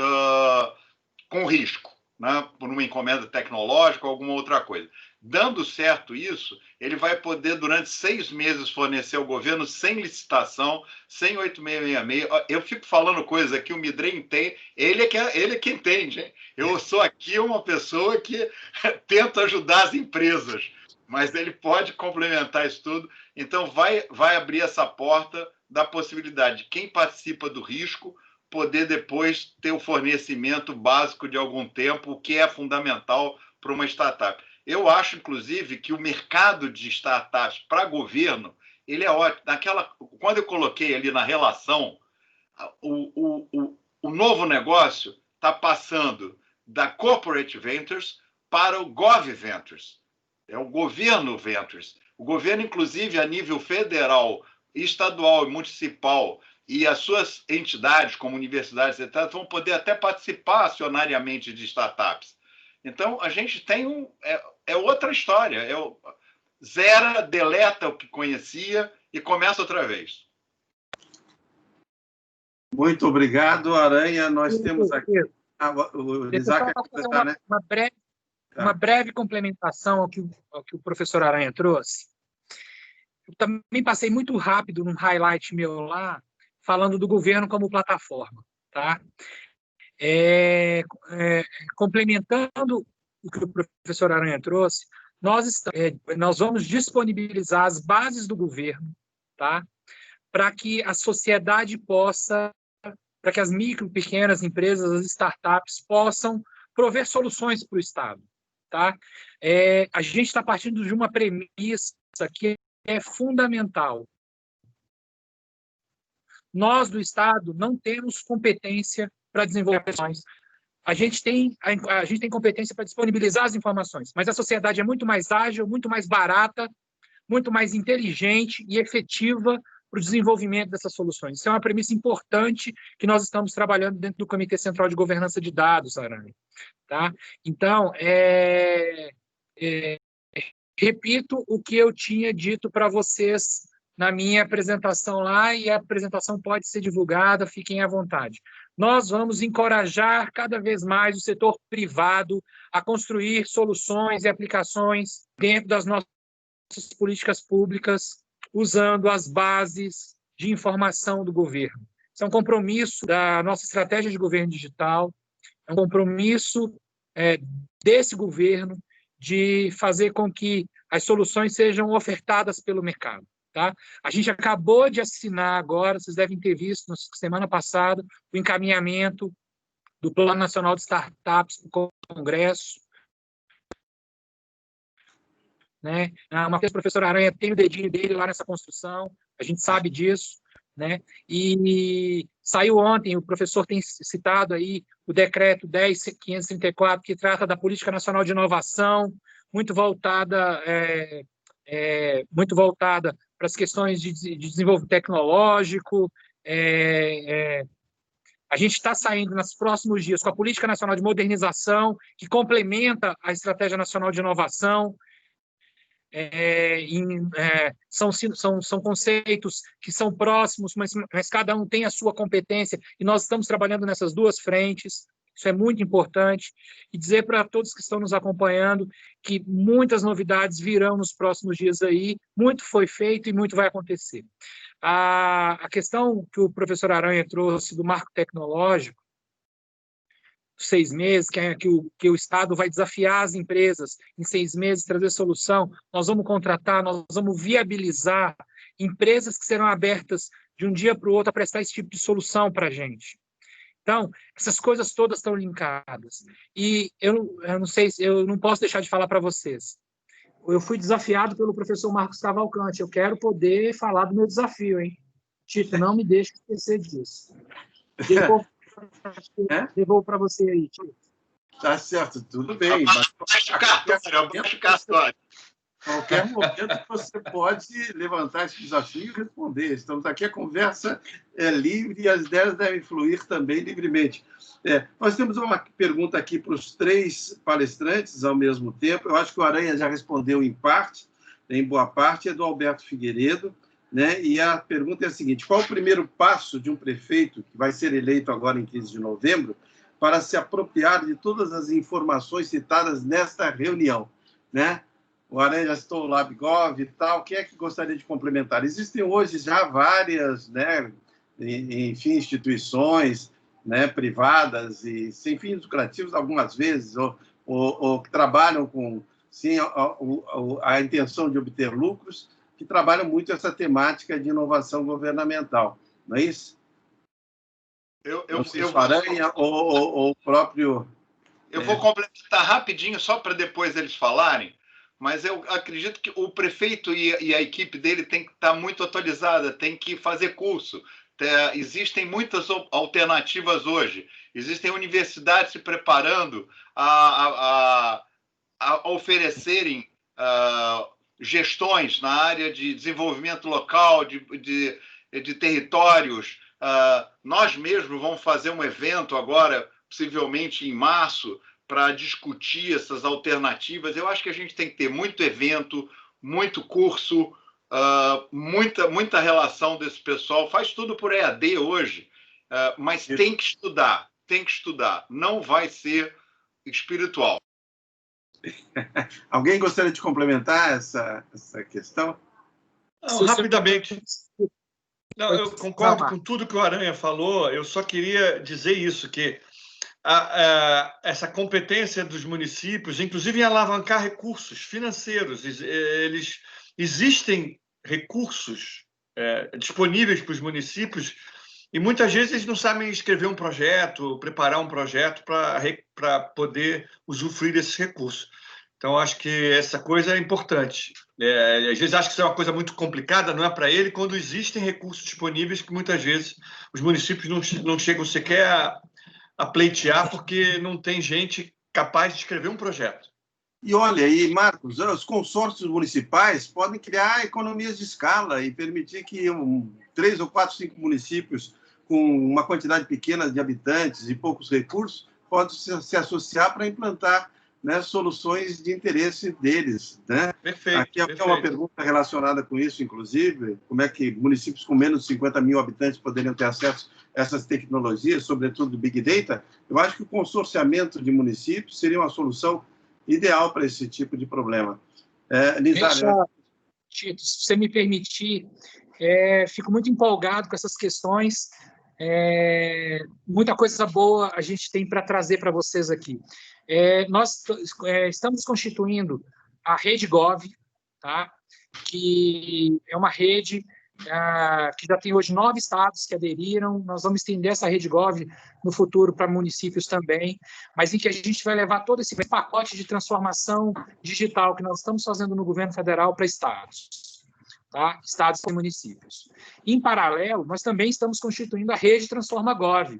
com risco, né, por uma encomenda tecnológica ou alguma outra coisa. Dando certo isso, ele vai poder, durante 6 meses, fornecer ao governo sem licitação, sem 8666. Eu fico falando coisas aqui, o Midrei entende, ele é que entende, hein? Eu sou aqui uma pessoa que tenta ajudar as empresas, mas ele pode complementar isso tudo. Então, vai abrir essa porta da possibilidade de quem participa do risco poder depois ter o fornecimento básico de algum tempo, o que é fundamental para uma startup. Eu acho, inclusive, que o mercado de startups para governo, ele é ótimo. Quando eu coloquei ali na relação, o novo negócio está passando da Corporate Ventures para o Gov Ventures. É o governo Ventures. O governo, inclusive, a nível federal, estadual e municipal, e as suas entidades, como universidades, etc., vão poder até participar acionariamente de startups. Então, a gente tem outra história. Zera, deleta o que conhecia e começa outra vez. Muito obrigado, Aranha. Nós temos aqui... o Isaac fazer uma breve complementação ao que o professor Aranha trouxe. Eu também passei muito rápido num highlight meu lá, falando do governo como plataforma. Tá? Complementando o que o professor Aranha trouxe, nós vamos disponibilizar as bases do governo, tá? Para que a sociedade para que as micro, pequenas empresas, as startups possam prover soluções para o Estado. Tá? A gente está partindo de uma premissa que é fundamental. Nós, do Estado, não temos competência para desenvolver ações. A gente tem competência para disponibilizar as informações, mas a sociedade é muito mais ágil, muito mais barata, muito mais inteligente e efetiva para o desenvolvimento dessas soluções. Isso é uma premissa importante que nós estamos trabalhando dentro do Comitê Central de Governança de Dados, Aranha. Tá? Então, repito o que eu tinha dito para vocês na minha apresentação lá, e a apresentação pode ser divulgada, fiquem à vontade. Nós vamos encorajar cada vez mais o setor privado a construir soluções e aplicações dentro das nossas políticas públicas, usando as bases de informação do governo. Isso é um compromisso da nossa estratégia de governo digital, é um compromisso desse governo de fazer com que as soluções sejam ofertadas pelo mercado. Tá? A gente acabou de assinar agora, vocês devem ter visto na semana passada, o encaminhamento do Plano Nacional de Startups para o Congresso. Né? Uma vez o professor Aranha tem o dedinho dele lá nessa construção, a gente sabe disso. Né? E saiu ontem, o professor tem citado aí o decreto 10.534, que trata da Política Nacional de Inovação, muito voltada para as questões de desenvolvimento tecnológico. A gente está saindo nos próximos dias com a Política Nacional de Modernização, que complementa a Estratégia Nacional de Inovação. São conceitos que são próximos, mas cada um tem a sua competência, e nós estamos trabalhando nessas duas frentes. Isso é muito importante. E dizer para todos que estão nos acompanhando que muitas novidades virão nos próximos dias aí, muito foi feito e muito vai acontecer. A questão que o professor Aranha trouxe do marco tecnológico, 6 meses, que o Estado vai desafiar as empresas em 6 meses, trazer solução, nós vamos contratar, nós vamos viabilizar empresas que serão abertas de um dia para o outro a prestar esse tipo de solução para a gente. Então, essas coisas todas estão linkadas. E eu não sei, eu não posso deixar de falar para vocês. Eu fui desafiado pelo professor Marcos Cavalcante, eu quero poder falar do meu desafio, hein? Tito, não me deixe esquecer disso. Devolvo para você aí, Tito. Tá certo, tudo bem. Mas qualquer momento você pode levantar esse desafio e responder. Estamos aqui, a conversa é livre e as ideias devem fluir também livremente. Nós temos uma pergunta aqui para os 3 palestrantes ao mesmo tempo. Eu acho que o Aranha já respondeu em parte, em boa parte, é do Alberto Figueiredo, né? E a pergunta é a seguinte: qual o primeiro passo de um prefeito que vai ser eleito agora em 15 de novembro para se apropriar de todas as informações citadas nesta reunião, né? O Aranha já citou o LabGov e tal. Quem é que gostaria de complementar? Existem hoje já várias, né, enfim, instituições, né, privadas e sem fins lucrativos, algumas vezes, ou que trabalham com, sim, a intenção de obter lucros, que trabalham muito essa temática de inovação governamental. Não é isso? O Aranha ou o próprio... Eu vou complementar rapidinho, só para depois eles falarem, mas eu acredito que o prefeito e a equipe dele tem que estar muito atualizada, tem que fazer curso. Existem muitas alternativas hoje. Existem universidades se preparando a oferecerem gestões na área de desenvolvimento local, de territórios. Nós mesmos vamos fazer um evento agora, possivelmente em março, para discutir essas alternativas. Eu acho que a gente tem que ter muito evento, muito curso, muita relação desse pessoal. Faz tudo por EAD hoje, mas tem que estudar. Não vai ser espiritual. Alguém gostaria de complementar essa questão? Não, rapidamente. Não, eu concordo com tudo que o Aranha falou. Eu só queria dizer isso, que essa competência dos municípios, inclusive em alavancar recursos financeiros, existem recursos disponíveis para os municípios e muitas vezes eles não sabem escrever um projeto, preparar um projeto para poder usufruir desses recursos. Então, acho que essa coisa é importante. Às vezes acho que isso é uma coisa muito complicada, não é para ele, quando existem recursos disponíveis que muitas vezes os municípios não chegam sequer a pleitear porque não tem gente capaz de escrever um projeto. E olha aí, Marcos, os consórcios municipais podem criar economias de escala e permitir que 3 ou 4, 5 municípios com uma quantidade pequena de habitantes e poucos recursos possam se associar para implantar, né, soluções de interesse deles, né? Perfeito. Aqui é uma pergunta relacionada com isso, inclusive, como é que municípios com menos de 50 mil habitantes poderiam ter acesso a essas tecnologias, sobretudo do Big Data. Eu acho que o consorciamento de municípios seria uma solução ideal para esse tipo de problema. Tito, se você me permitir, fico muito empolgado com essas questões. Muita coisa boa a gente tem para trazer para vocês aqui. Nós estamos constituindo a Rede Gov, tá? Que é uma rede que já tem hoje 9 estados que aderiram. Nós vamos estender essa Rede Gov no futuro para municípios também, mas em que a gente vai levar todo esse pacote de transformação digital que nós estamos fazendo no governo federal para estados. Tá? Estados e municípios. Em paralelo, nós também estamos constituindo a Rede Transforma Gov,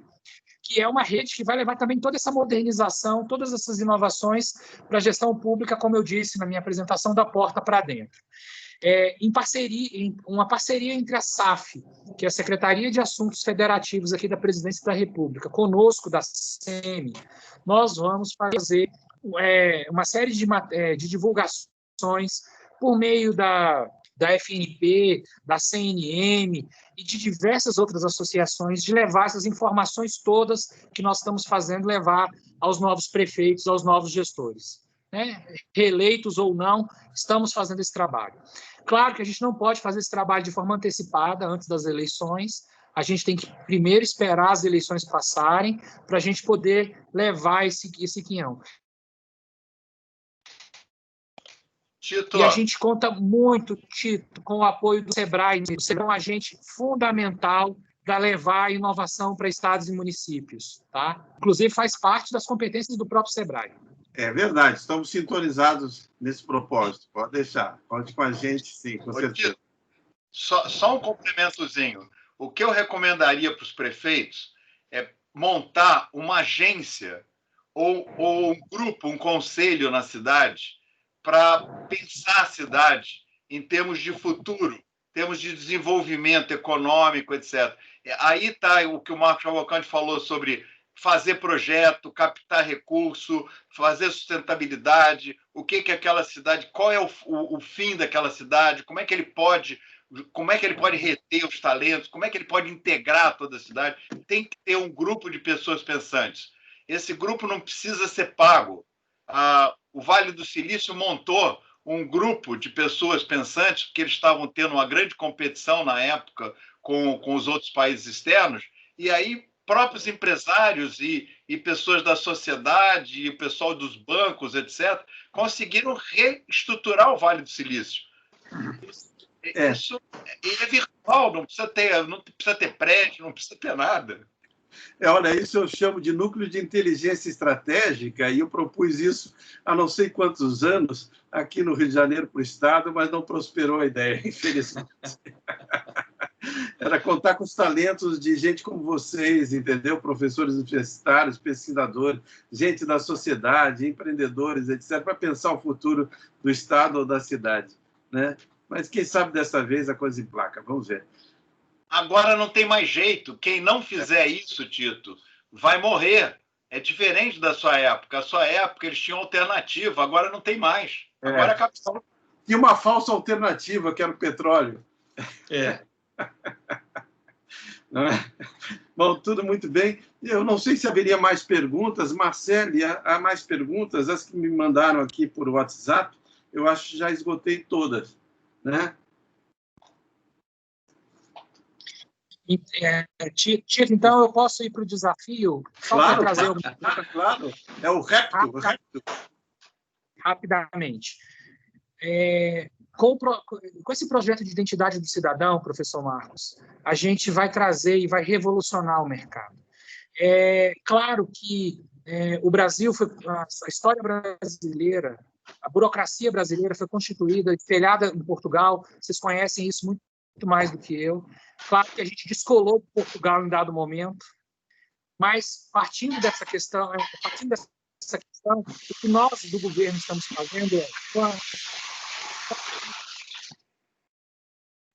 que é uma rede que vai levar também toda essa modernização, todas essas inovações para a gestão pública, como eu disse na minha apresentação, da porta para dentro. Uma parceria entre a SAF, que é a Secretaria de Assuntos Federativos aqui da Presidência da República, conosco da SEMI, nós vamos fazer uma série de divulgações por meio da FNP, da CNM e de diversas outras associações, de levar essas informações todas que nós estamos fazendo, levar aos novos prefeitos, aos novos gestores. Né? Reeleitos ou não, estamos fazendo esse trabalho. Claro que a gente não pode fazer esse trabalho de forma antecipada, antes das eleições. A gente tem que primeiro esperar as eleições passarem para a gente poder levar esse quinhão. Tito. E a gente conta muito, Tito, com o apoio do SEBRAE. O SEBRAE é um agente fundamental para levar a inovação para estados e municípios. Tá? Inclusive, faz parte das competências do próprio SEBRAE. É verdade, estamos sintonizados nesse propósito. Pode deixar, conte com a gente, sim, com certeza. Só um complementozinho. o que eu recomendaria para os prefeitos é montar uma agência ou um grupo, um conselho na cidade para pensar a cidade em termos de futuro, em termos de desenvolvimento econômico, etc. Aí está o que o Marcos Cavalcante falou sobre fazer projeto, captar recurso, fazer sustentabilidade, o que é aquela cidade, qual é o fim daquela cidade, como é que ele pode reter os talentos, como é que ele pode integrar toda a cidade. Tem que ter um grupo de pessoas pensantes. Esse grupo não precisa ser pago. O Vale do Silício montou um grupo de pessoas pensantes, porque eles estavam tendo uma grande competição na época com os outros países externos, e aí próprios empresários e pessoas da sociedade, e o pessoal dos bancos, etc., conseguiram reestruturar o Vale do Silício. Isso é virtual, não precisa ter prédio, não precisa ter nada. Olha, isso eu chamo de núcleo de inteligência estratégica, e eu propus isso há não sei quantos anos aqui no Rio de Janeiro para o Estado, mas não prosperou a ideia, infelizmente. Era contar com os talentos de gente como vocês, entendeu? Professores universitários, pesquisadores, gente da sociedade, empreendedores, etc., para pensar o futuro do Estado ou da cidade, né? Mas quem sabe dessa vez a coisa emplaca, vamos ver. Agora não tem mais jeito. Quem não fizer isso, Tito, vai morrer. É diferente da sua época. A sua época eles tinham alternativa, agora não tem mais. Agora a capital. E uma falsa alternativa, que era o petróleo. Não é? Bom, tudo muito bem. Eu não sei se haveria mais perguntas. Marcele, há mais perguntas? As que me mandaram aqui por WhatsApp, eu acho que já esgotei todas, né? Tito, então eu posso ir para o desafio? Só claro, para trazer claro. É o repto. Rapidamente. Com esse projeto de identidade do cidadão, professor Marcos, a gente vai trazer e vai revolucionar o mercado. É claro que o Brasil a história brasileira, a burocracia brasileira foi constituída, espelhada em Portugal, vocês conhecem isso muito mais do que eu. Claro que a gente descolou Portugal em dado momento, mas partindo dessa questão, o que nós do governo estamos fazendo é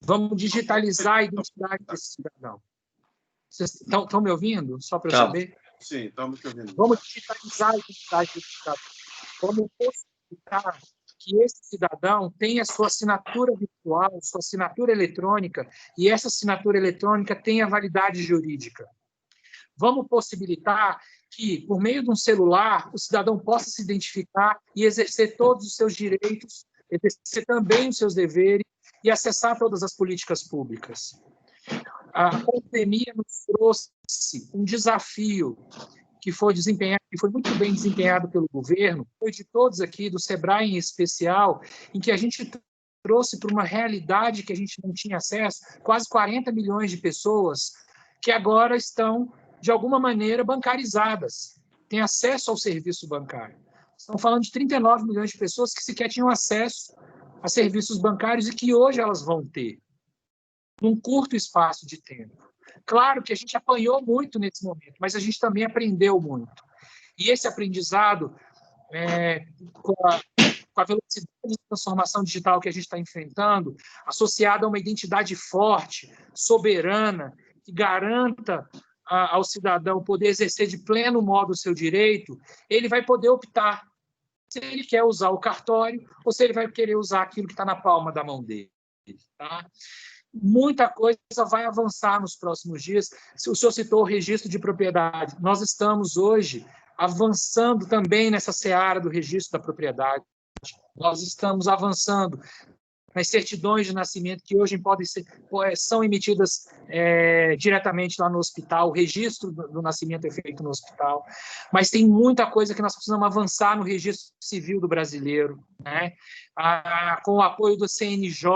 vamos digitalizar a identidade desse cidadão. Vocês estão me ouvindo? Só para eu saber? Sim, estamos te ouvindo. Vamos digitalizar a identidade desse cidadão. Vamos possibilitar que esse cidadão tenha sua assinatura virtual, sua assinatura eletrônica, e essa assinatura eletrônica tenha validade jurídica. Vamos possibilitar que, por meio de um celular, o cidadão possa se identificar e exercer todos os seus direitos, exercer também os seus deveres e acessar todas as políticas públicas. A pandemia nos trouxe um desafio que foi muito bem desempenhado pelo governo, foi de todos aqui, do SEBRAE em especial, em que a gente trouxe para uma realidade que a gente não tinha acesso, quase 40 milhões de pessoas que agora estão, de alguma maneira, bancarizadas, têm acesso ao serviço bancário. Estamos falando de 39 milhões de pessoas que sequer tinham acesso a serviços bancários e que hoje elas vão ter, num curto espaço de tempo. Claro que a gente apanhou muito nesse momento, mas a gente também aprendeu muito. E esse aprendizado, com a velocidade de transformação digital que a gente está enfrentando, associado a uma identidade forte, soberana, que garanta ao cidadão poder exercer de pleno modo o seu direito, ele vai poder optar se ele quer usar o cartório ou se ele vai querer usar aquilo que está na palma da mão dele. Tá? Muita coisa vai avançar nos próximos dias. O senhor citou o registro de propriedade. Nós estamos hoje avançando também nessa seara do registro da propriedade. Nós estamos avançando nas certidões de nascimento que hoje são emitidas diretamente lá no hospital. O registro do nascimento é feito no hospital. Mas tem muita coisa que nós precisamos avançar no registro civil do brasileiro, né? Com o apoio do CNJ,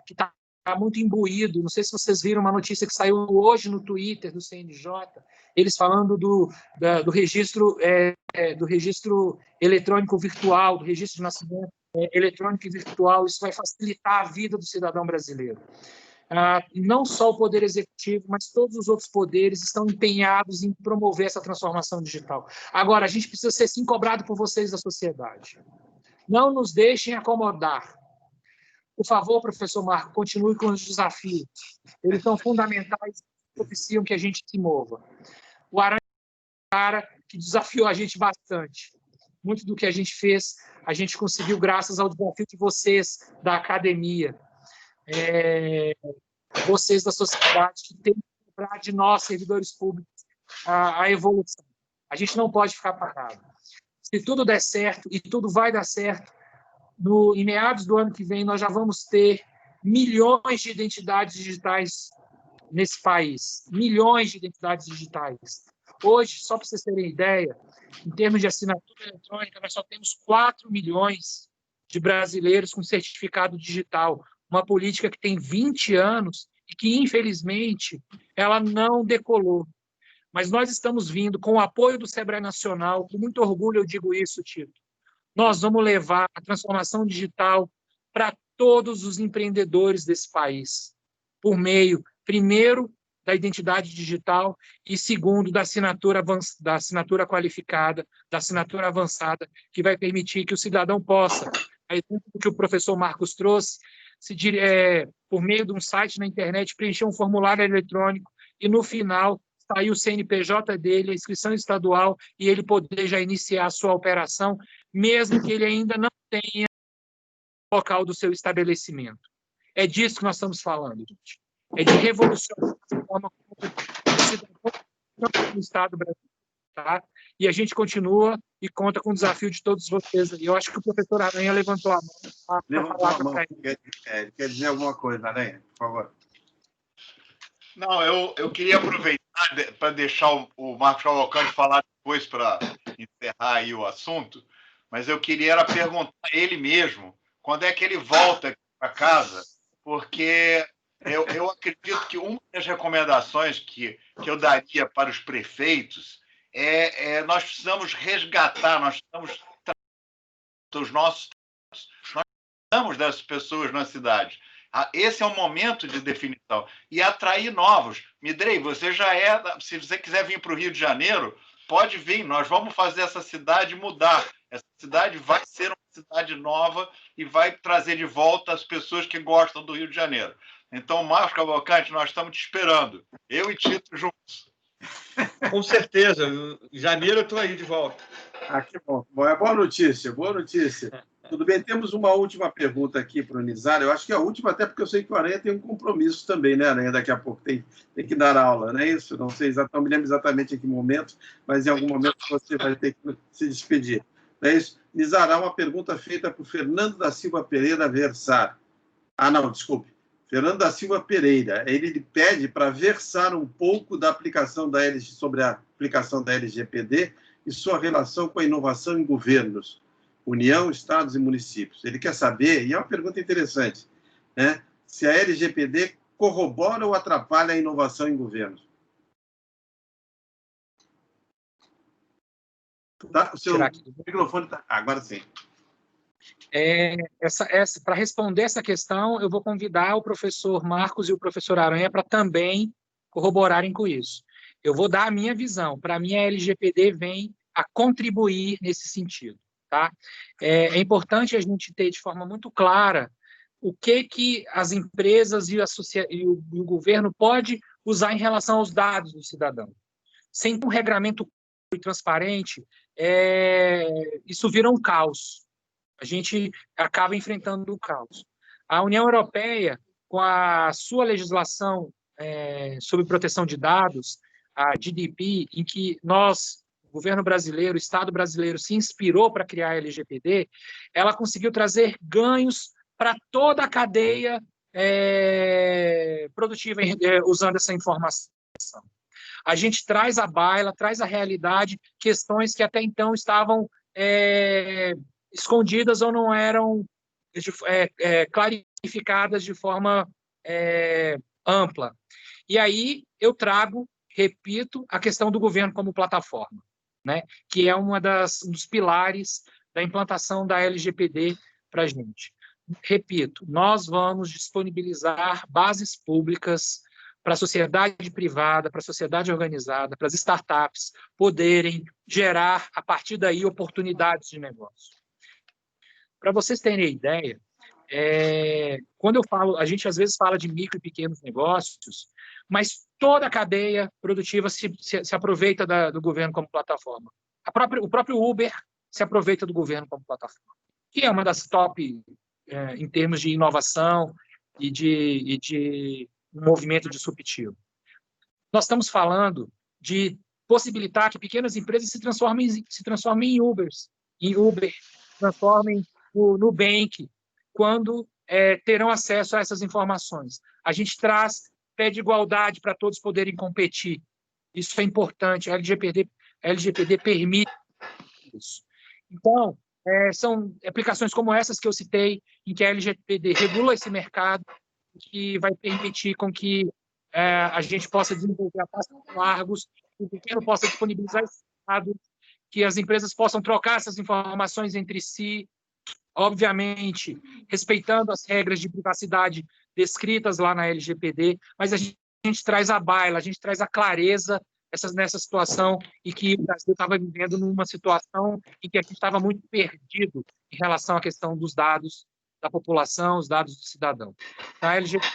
que está muito imbuído. Não sei se vocês viram uma notícia que saiu hoje no Twitter do CNJ, eles falando do registro eletrônico virtual, do registro de nascimento eletrônico e virtual. Isso vai facilitar a vida do cidadão brasileiro. não só o Poder Executivo, mas todos os outros poderes estão empenhados em promover essa transformação digital. Agora, a gente precisa ser, sim, cobrado por vocês da sociedade. Não nos deixem acomodar. Por favor, professor Marco, continue com os desafios. Eles são fundamentais e propiciam que a gente se mova. O Aranha é um cara que desafiou a gente bastante. Muito do que a gente fez, a gente conseguiu graças ao desafio de vocês, da academia, vocês da sociedade, que tem que cobrar de nós, servidores públicos, a evolução. A gente não pode ficar parado. Se tudo der certo, e tudo vai dar certo, em meados do ano que vem, nós já vamos ter milhões de identidades digitais nesse país. Milhões de identidades digitais. Hoje, só para vocês terem ideia, em termos de assinatura eletrônica, nós só temos 4 milhões de brasileiros com certificado digital. Uma política que tem 20 anos e que, infelizmente, ela não decolou. Mas nós estamos vindo, com o apoio do Sebrae Nacional, com muito orgulho eu digo isso, Tito, nós vamos levar a transformação digital para todos os empreendedores desse país, por meio, primeiro, da identidade digital e, segundo, da assinatura qualificada, da assinatura avançada, que vai permitir que o cidadão possa, a exemplo do que o professor Marcos trouxe, por meio de um site na internet, preencher um formulário eletrônico e, no final, sair o CNPJ dele, a inscrição estadual, e ele poder já iniciar a sua operação, mesmo que ele ainda não tenha o local do seu estabelecimento. É disso que nós estamos falando, gente. É de revolucionar a forma como o cidadão no Estado brasileiro. Tá? E a gente continua e conta com o desafio de todos vocês. E eu acho que o professor Aranha levantou a mão. Levantou a mão. Ele quer dizer alguma coisa, Aranha, por favor. Não, eu queria aproveitar para deixar o Marcos Cavalcante falar depois para encerrar aí o assunto, mas eu queria perguntar a ele mesmo quando é que ele volta para casa, porque eu acredito que uma das recomendações que eu daria para os prefeitos nós precisamos resgatar, nós precisamos os nossos nós precisamos das pessoas na cidade. Esse é o momento de definição. E atrair novos. Midrei, você já se você quiser vir para o Rio de Janeiro, pode vir, nós vamos fazer essa cidade mudar. Essa cidade vai ser uma cidade nova e vai trazer de volta as pessoas que gostam do Rio de Janeiro. Então, Marcos Cavalcante, nós estamos te esperando. Eu e Tito juntos. Com certeza. Em janeiro eu estou aí de volta. Que bom. Bom, é boa notícia, boa notícia. Tudo bem, temos uma última pergunta aqui para o Nizar. Eu acho que é a última, até porque eu sei que o Aranha tem um compromisso também, né, Aranha? Daqui a pouco tem que dar aula, não é isso? Não sei não me lembro exatamente em que momento, mas em algum momento você vai ter que se despedir. Não é isso? Nizar, há uma pergunta feita por Fernando da Silva Pereira Versar. Não, desculpe. Fernando da Silva Pereira. Ele pede para versar um pouco sobre a aplicação da LGPD e sua relação com a inovação em governos, União, Estados e municípios. Ele quer saber, e é uma pergunta interessante, né, se a LGPD corrobora ou atrapalha a inovação em governos. Tá? O seu microfone está... agora sim. Para responder essa questão, eu vou convidar o professor Marcos e o professor Aranha para também corroborarem com isso. Eu vou dar a minha visão. Para mim, a LGPD vem a contribuir nesse sentido. Tá? É importante a gente ter de forma muito clara o que as empresas e o governo pode usar em relação aos dados do cidadão. Sem um regramento transparente, isso vira um caos. A gente acaba enfrentando o caos. A União Europeia, com a sua legislação sobre proteção de dados, a GDPR, em que o governo brasileiro, o Estado brasileiro, se inspirou para criar a LGPD, ela conseguiu trazer ganhos para toda a cadeia produtiva usando essa informação. A gente traz à baila, traz à realidade questões que até então estavam escondidas ou não eram clarificadas de forma ampla. E aí eu trago, repito, a questão do governo como plataforma, né, que é um dos pilares da implantação da LGPD para a gente. repito, nós vamos disponibilizar bases públicas para a sociedade privada, para a sociedade organizada, para as startups poderem gerar, a partir daí, oportunidades de negócio. Para vocês terem ideia, quando eu falo, a gente às vezes fala de micro e pequenos negócios, mas toda a cadeia produtiva se aproveita do governo como plataforma. O próprio Uber se aproveita do governo como plataforma, que é uma das top em termos de inovação e de movimento disruptivo. Nós estamos falando de possibilitar que pequenas empresas se transformem em Uber, transformem no Nubank, quando terão acesso a essas informações. A gente pede igualdade para todos poderem competir. Isso é importante. A LGPD permite isso. Então, são aplicações como essas que eu citei, em que a LGPD regula esse mercado, que vai permitir com que a gente possa desenvolver a passos largos, que o pequeno possa disponibilizar esse dado, que as empresas possam trocar essas informações entre si, obviamente, respeitando as regras de privacidade descritas lá na LGPD, mas a gente traz a baila, a gente traz a clareza nessa situação, e que o Brasil estava vivendo numa situação em que a gente estava muito perdido em relação à questão dos dados da população, os dados do cidadão. A LGPD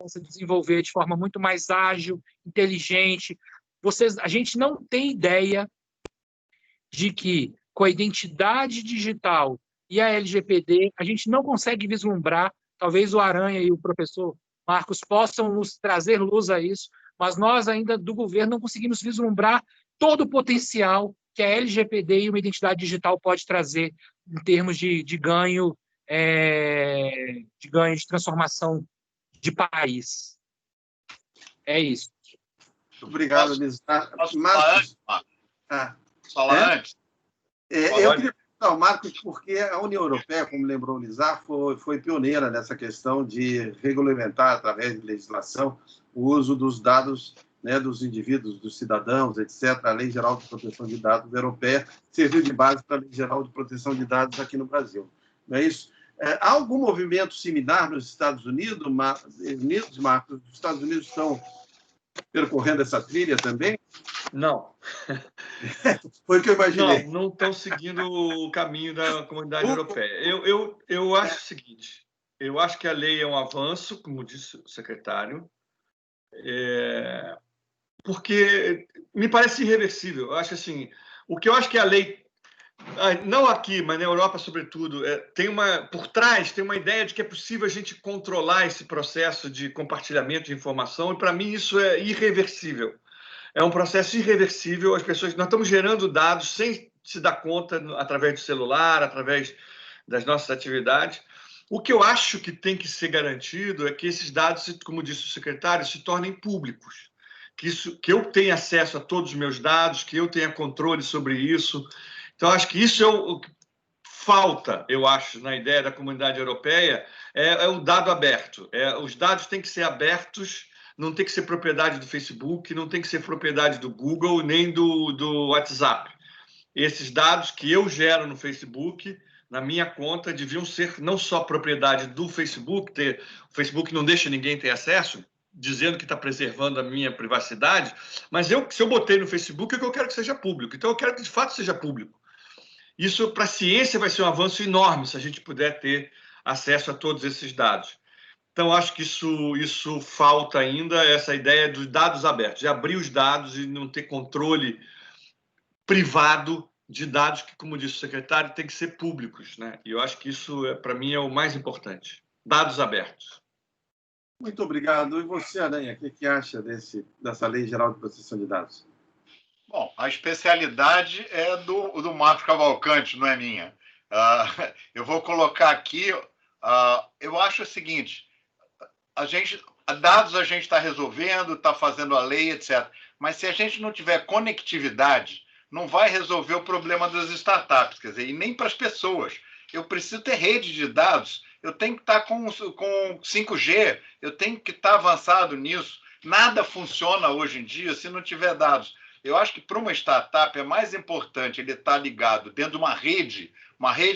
se desenvolver de forma muito mais ágil, inteligente. A gente não tem ideia de que, com a identidade digital e a LGPD, a gente não consegue vislumbrar, talvez o Aranha e o professor Marcos possam nos trazer luz a isso, mas nós ainda do governo não conseguimos vislumbrar todo o potencial que a LGPD e uma identidade digital pode trazer em termos de ganho, de transformação de país. É isso. Muito obrigado, Nizar. Marcos. Falar antes. Eu queria perguntar ao Marcos, porque a União Europeia, como lembrou o Nizar, foi pioneira nessa questão de regulamentar, através de legislação, o uso dos dados, né, dos indivíduos, dos cidadãos, etc. A Lei Geral de Proteção de Dados Europeia serviu de base para a Lei Geral de Proteção de Dados aqui no Brasil. Não é isso? Há algum movimento similar nos Estados Unidos, Marcos? Os Estados Unidos estão percorrendo essa trilha também? Não. Foi o que eu imaginei. Não estão seguindo o caminho da Comunidade Europeia. Eu acho o seguinte, eu acho que a lei é um avanço, como disse o secretário, porque me parece irreversível. Eu acho assim, o que eu acho que a lei, não aqui, mas na Europa sobretudo, por trás tem uma ideia de que é possível a gente controlar esse processo de compartilhamento de informação, e para mim isso é irreversível. É um processo irreversível. Nós estamos gerando dados sem se dar conta, através do celular, através das nossas atividades. O que eu acho que tem que ser garantido é que esses dados, como disse o secretário, se tornem públicos. Que eu tenha acesso a todos os meus dados, que eu tenha controle sobre isso. Então, acho que isso é o que falta, eu acho, na ideia da Comunidade Europeia, é o dado aberto. Os dados têm que ser abertos, não tem que ser propriedade do Facebook, não tem que ser propriedade do Google, nem do WhatsApp. Esses dados que eu gero no Facebook, na minha conta, deviam ser não só propriedade do Facebook, o Facebook não deixa ninguém ter acesso, dizendo que está preservando a minha privacidade, mas se eu botei no Facebook, é que eu quero que seja público. Então, eu quero que, de fato, seja público. Isso, para a ciência, vai ser um avanço enorme se a gente puder ter acesso a todos esses dados. Então, acho que isso falta ainda, essa ideia dos dados abertos, de abrir os dados e não ter controle privado de dados que, como disse o secretário, tem que ser públicos, né? E eu acho que isso, para mim, é o mais importante. Dados abertos. Muito obrigado. E você, Aranha, o que acha dessa Lei Geral de Proteção de Dados? Bom, a especialidade é do Marcos Cavalcante, não é minha. Eu vou colocar aqui, eu acho o seguinte, dados a gente está resolvendo, está fazendo a lei, etc. Mas se a gente não tiver conectividade, não vai resolver o problema das startups, quer dizer, e nem para as pessoas. Eu preciso ter rede de dados, eu tenho que estar com 5G, eu tenho que estar avançado nisso. Nada funciona hoje em dia se não tiver dados. Eu acho que para uma startup é mais importante ele estar ligado dentro de uma rede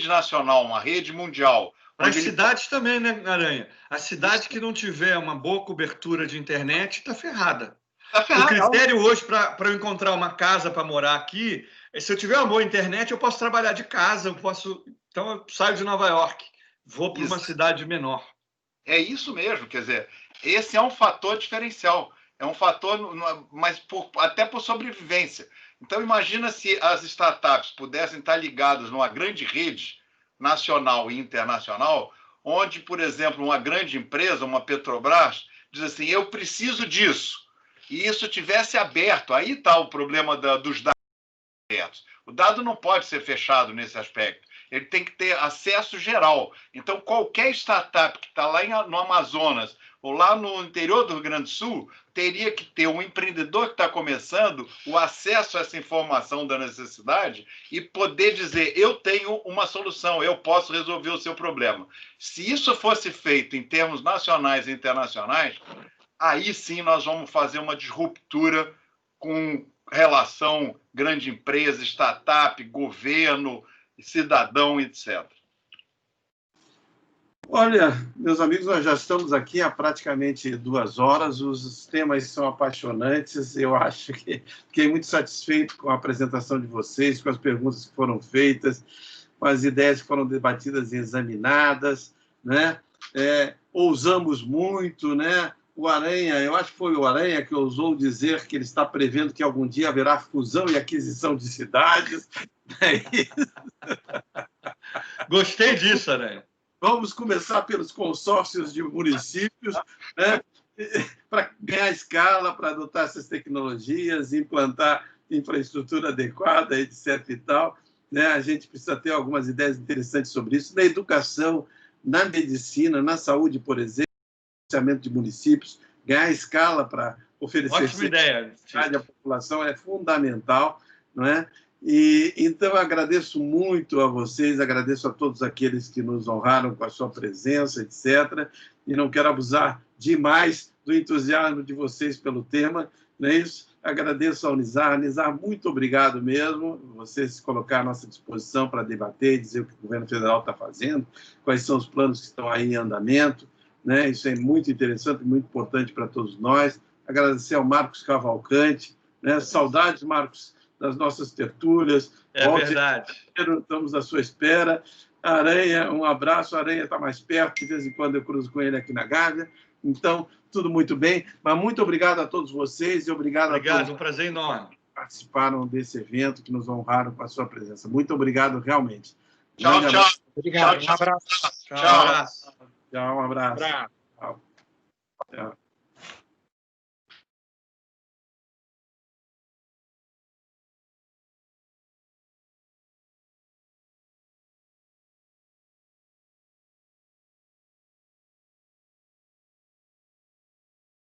nacional, uma rede mundial. Para as cidades também, né, Aranha? A cidade que não tiver uma boa cobertura de internet está ferrada. O critério hoje para eu encontrar uma casa para morar aqui, se eu tiver uma boa internet, eu posso trabalhar de casa, então eu saio de Nova York, vou para uma cidade menor. É isso mesmo, quer dizer, esse é um fator diferencial, é um fator, mas até por sobrevivência. Então, imagina se as startups pudessem estar ligadas numa grande rede nacional e internacional, onde, por exemplo, uma grande empresa, uma Petrobras, diz assim, eu preciso disso, e isso tivesse aberto, aí está o problema dos dados abertos. O dado não pode ser fechado nesse aspecto, ele tem que ter acesso geral. Então, qualquer startup que está lá no Amazonas ou lá no interior do Rio Grande do Sul, teria que ter um empreendedor que está começando o acesso a essa informação da necessidade e poder dizer, eu tenho uma solução, eu posso resolver o seu problema. Se isso fosse feito em termos nacionais e internacionais, aí sim nós vamos fazer uma disruptura com relação grande empresa, startup, governo, cidadão, etc. Olha, meus amigos, nós já estamos aqui há praticamente 2 horas, os temas são apaixonantes, eu acho que fiquei muito satisfeito com a apresentação de vocês, com as perguntas que foram feitas, com as ideias que foram debatidas e examinadas, né? Ousamos muito, né? O Aranha, eu acho que foi o Aranha que ousou dizer que ele está prevendo que algum dia haverá fusão e aquisição de cidades. Gostei disso, Aranha. Vamos começar pelos consórcios de municípios, né? Para ganhar escala, para adotar essas tecnologias, implantar infraestrutura adequada, etc. e tal, né? A gente precisa ter algumas ideias interessantes sobre isso. Na educação, na medicina, na saúde, por exemplo, financiamento de municípios, ganhar escala para oferecer ótima ideia à população é fundamental, não é? E então agradeço muito a vocês, agradeço a todos aqueles que nos honraram com a sua presença, etc. E não quero abusar demais do entusiasmo de vocês pelo tema, não é isso? Agradeço ao Nizar. Nizar, muito obrigado mesmo. Vocês se colocaram à nossa disposição para debater, dizer o que o governo federal está fazendo, quais são os planos que estão aí em andamento, né? Isso é muito interessante, muito importante para todos nós. Agradecer ao Marcos Cavalcante, né? Saudades, Marcos, das nossas tertúlias. É verdade. Estamos à sua espera. Aranha, um abraço. A Aranha está mais perto, de vez em quando eu cruzo com ele aqui na Gávea. Então, tudo muito bem. Mas muito obrigado a todos vocês e obrigado a todos um prazer enorme. Que participaram desse evento, que nos honraram com a sua presença. Muito obrigado, realmente. Tchau, tchau. Obrigado. Um abraço. Tchau. Tchau, um abraço. Tchau.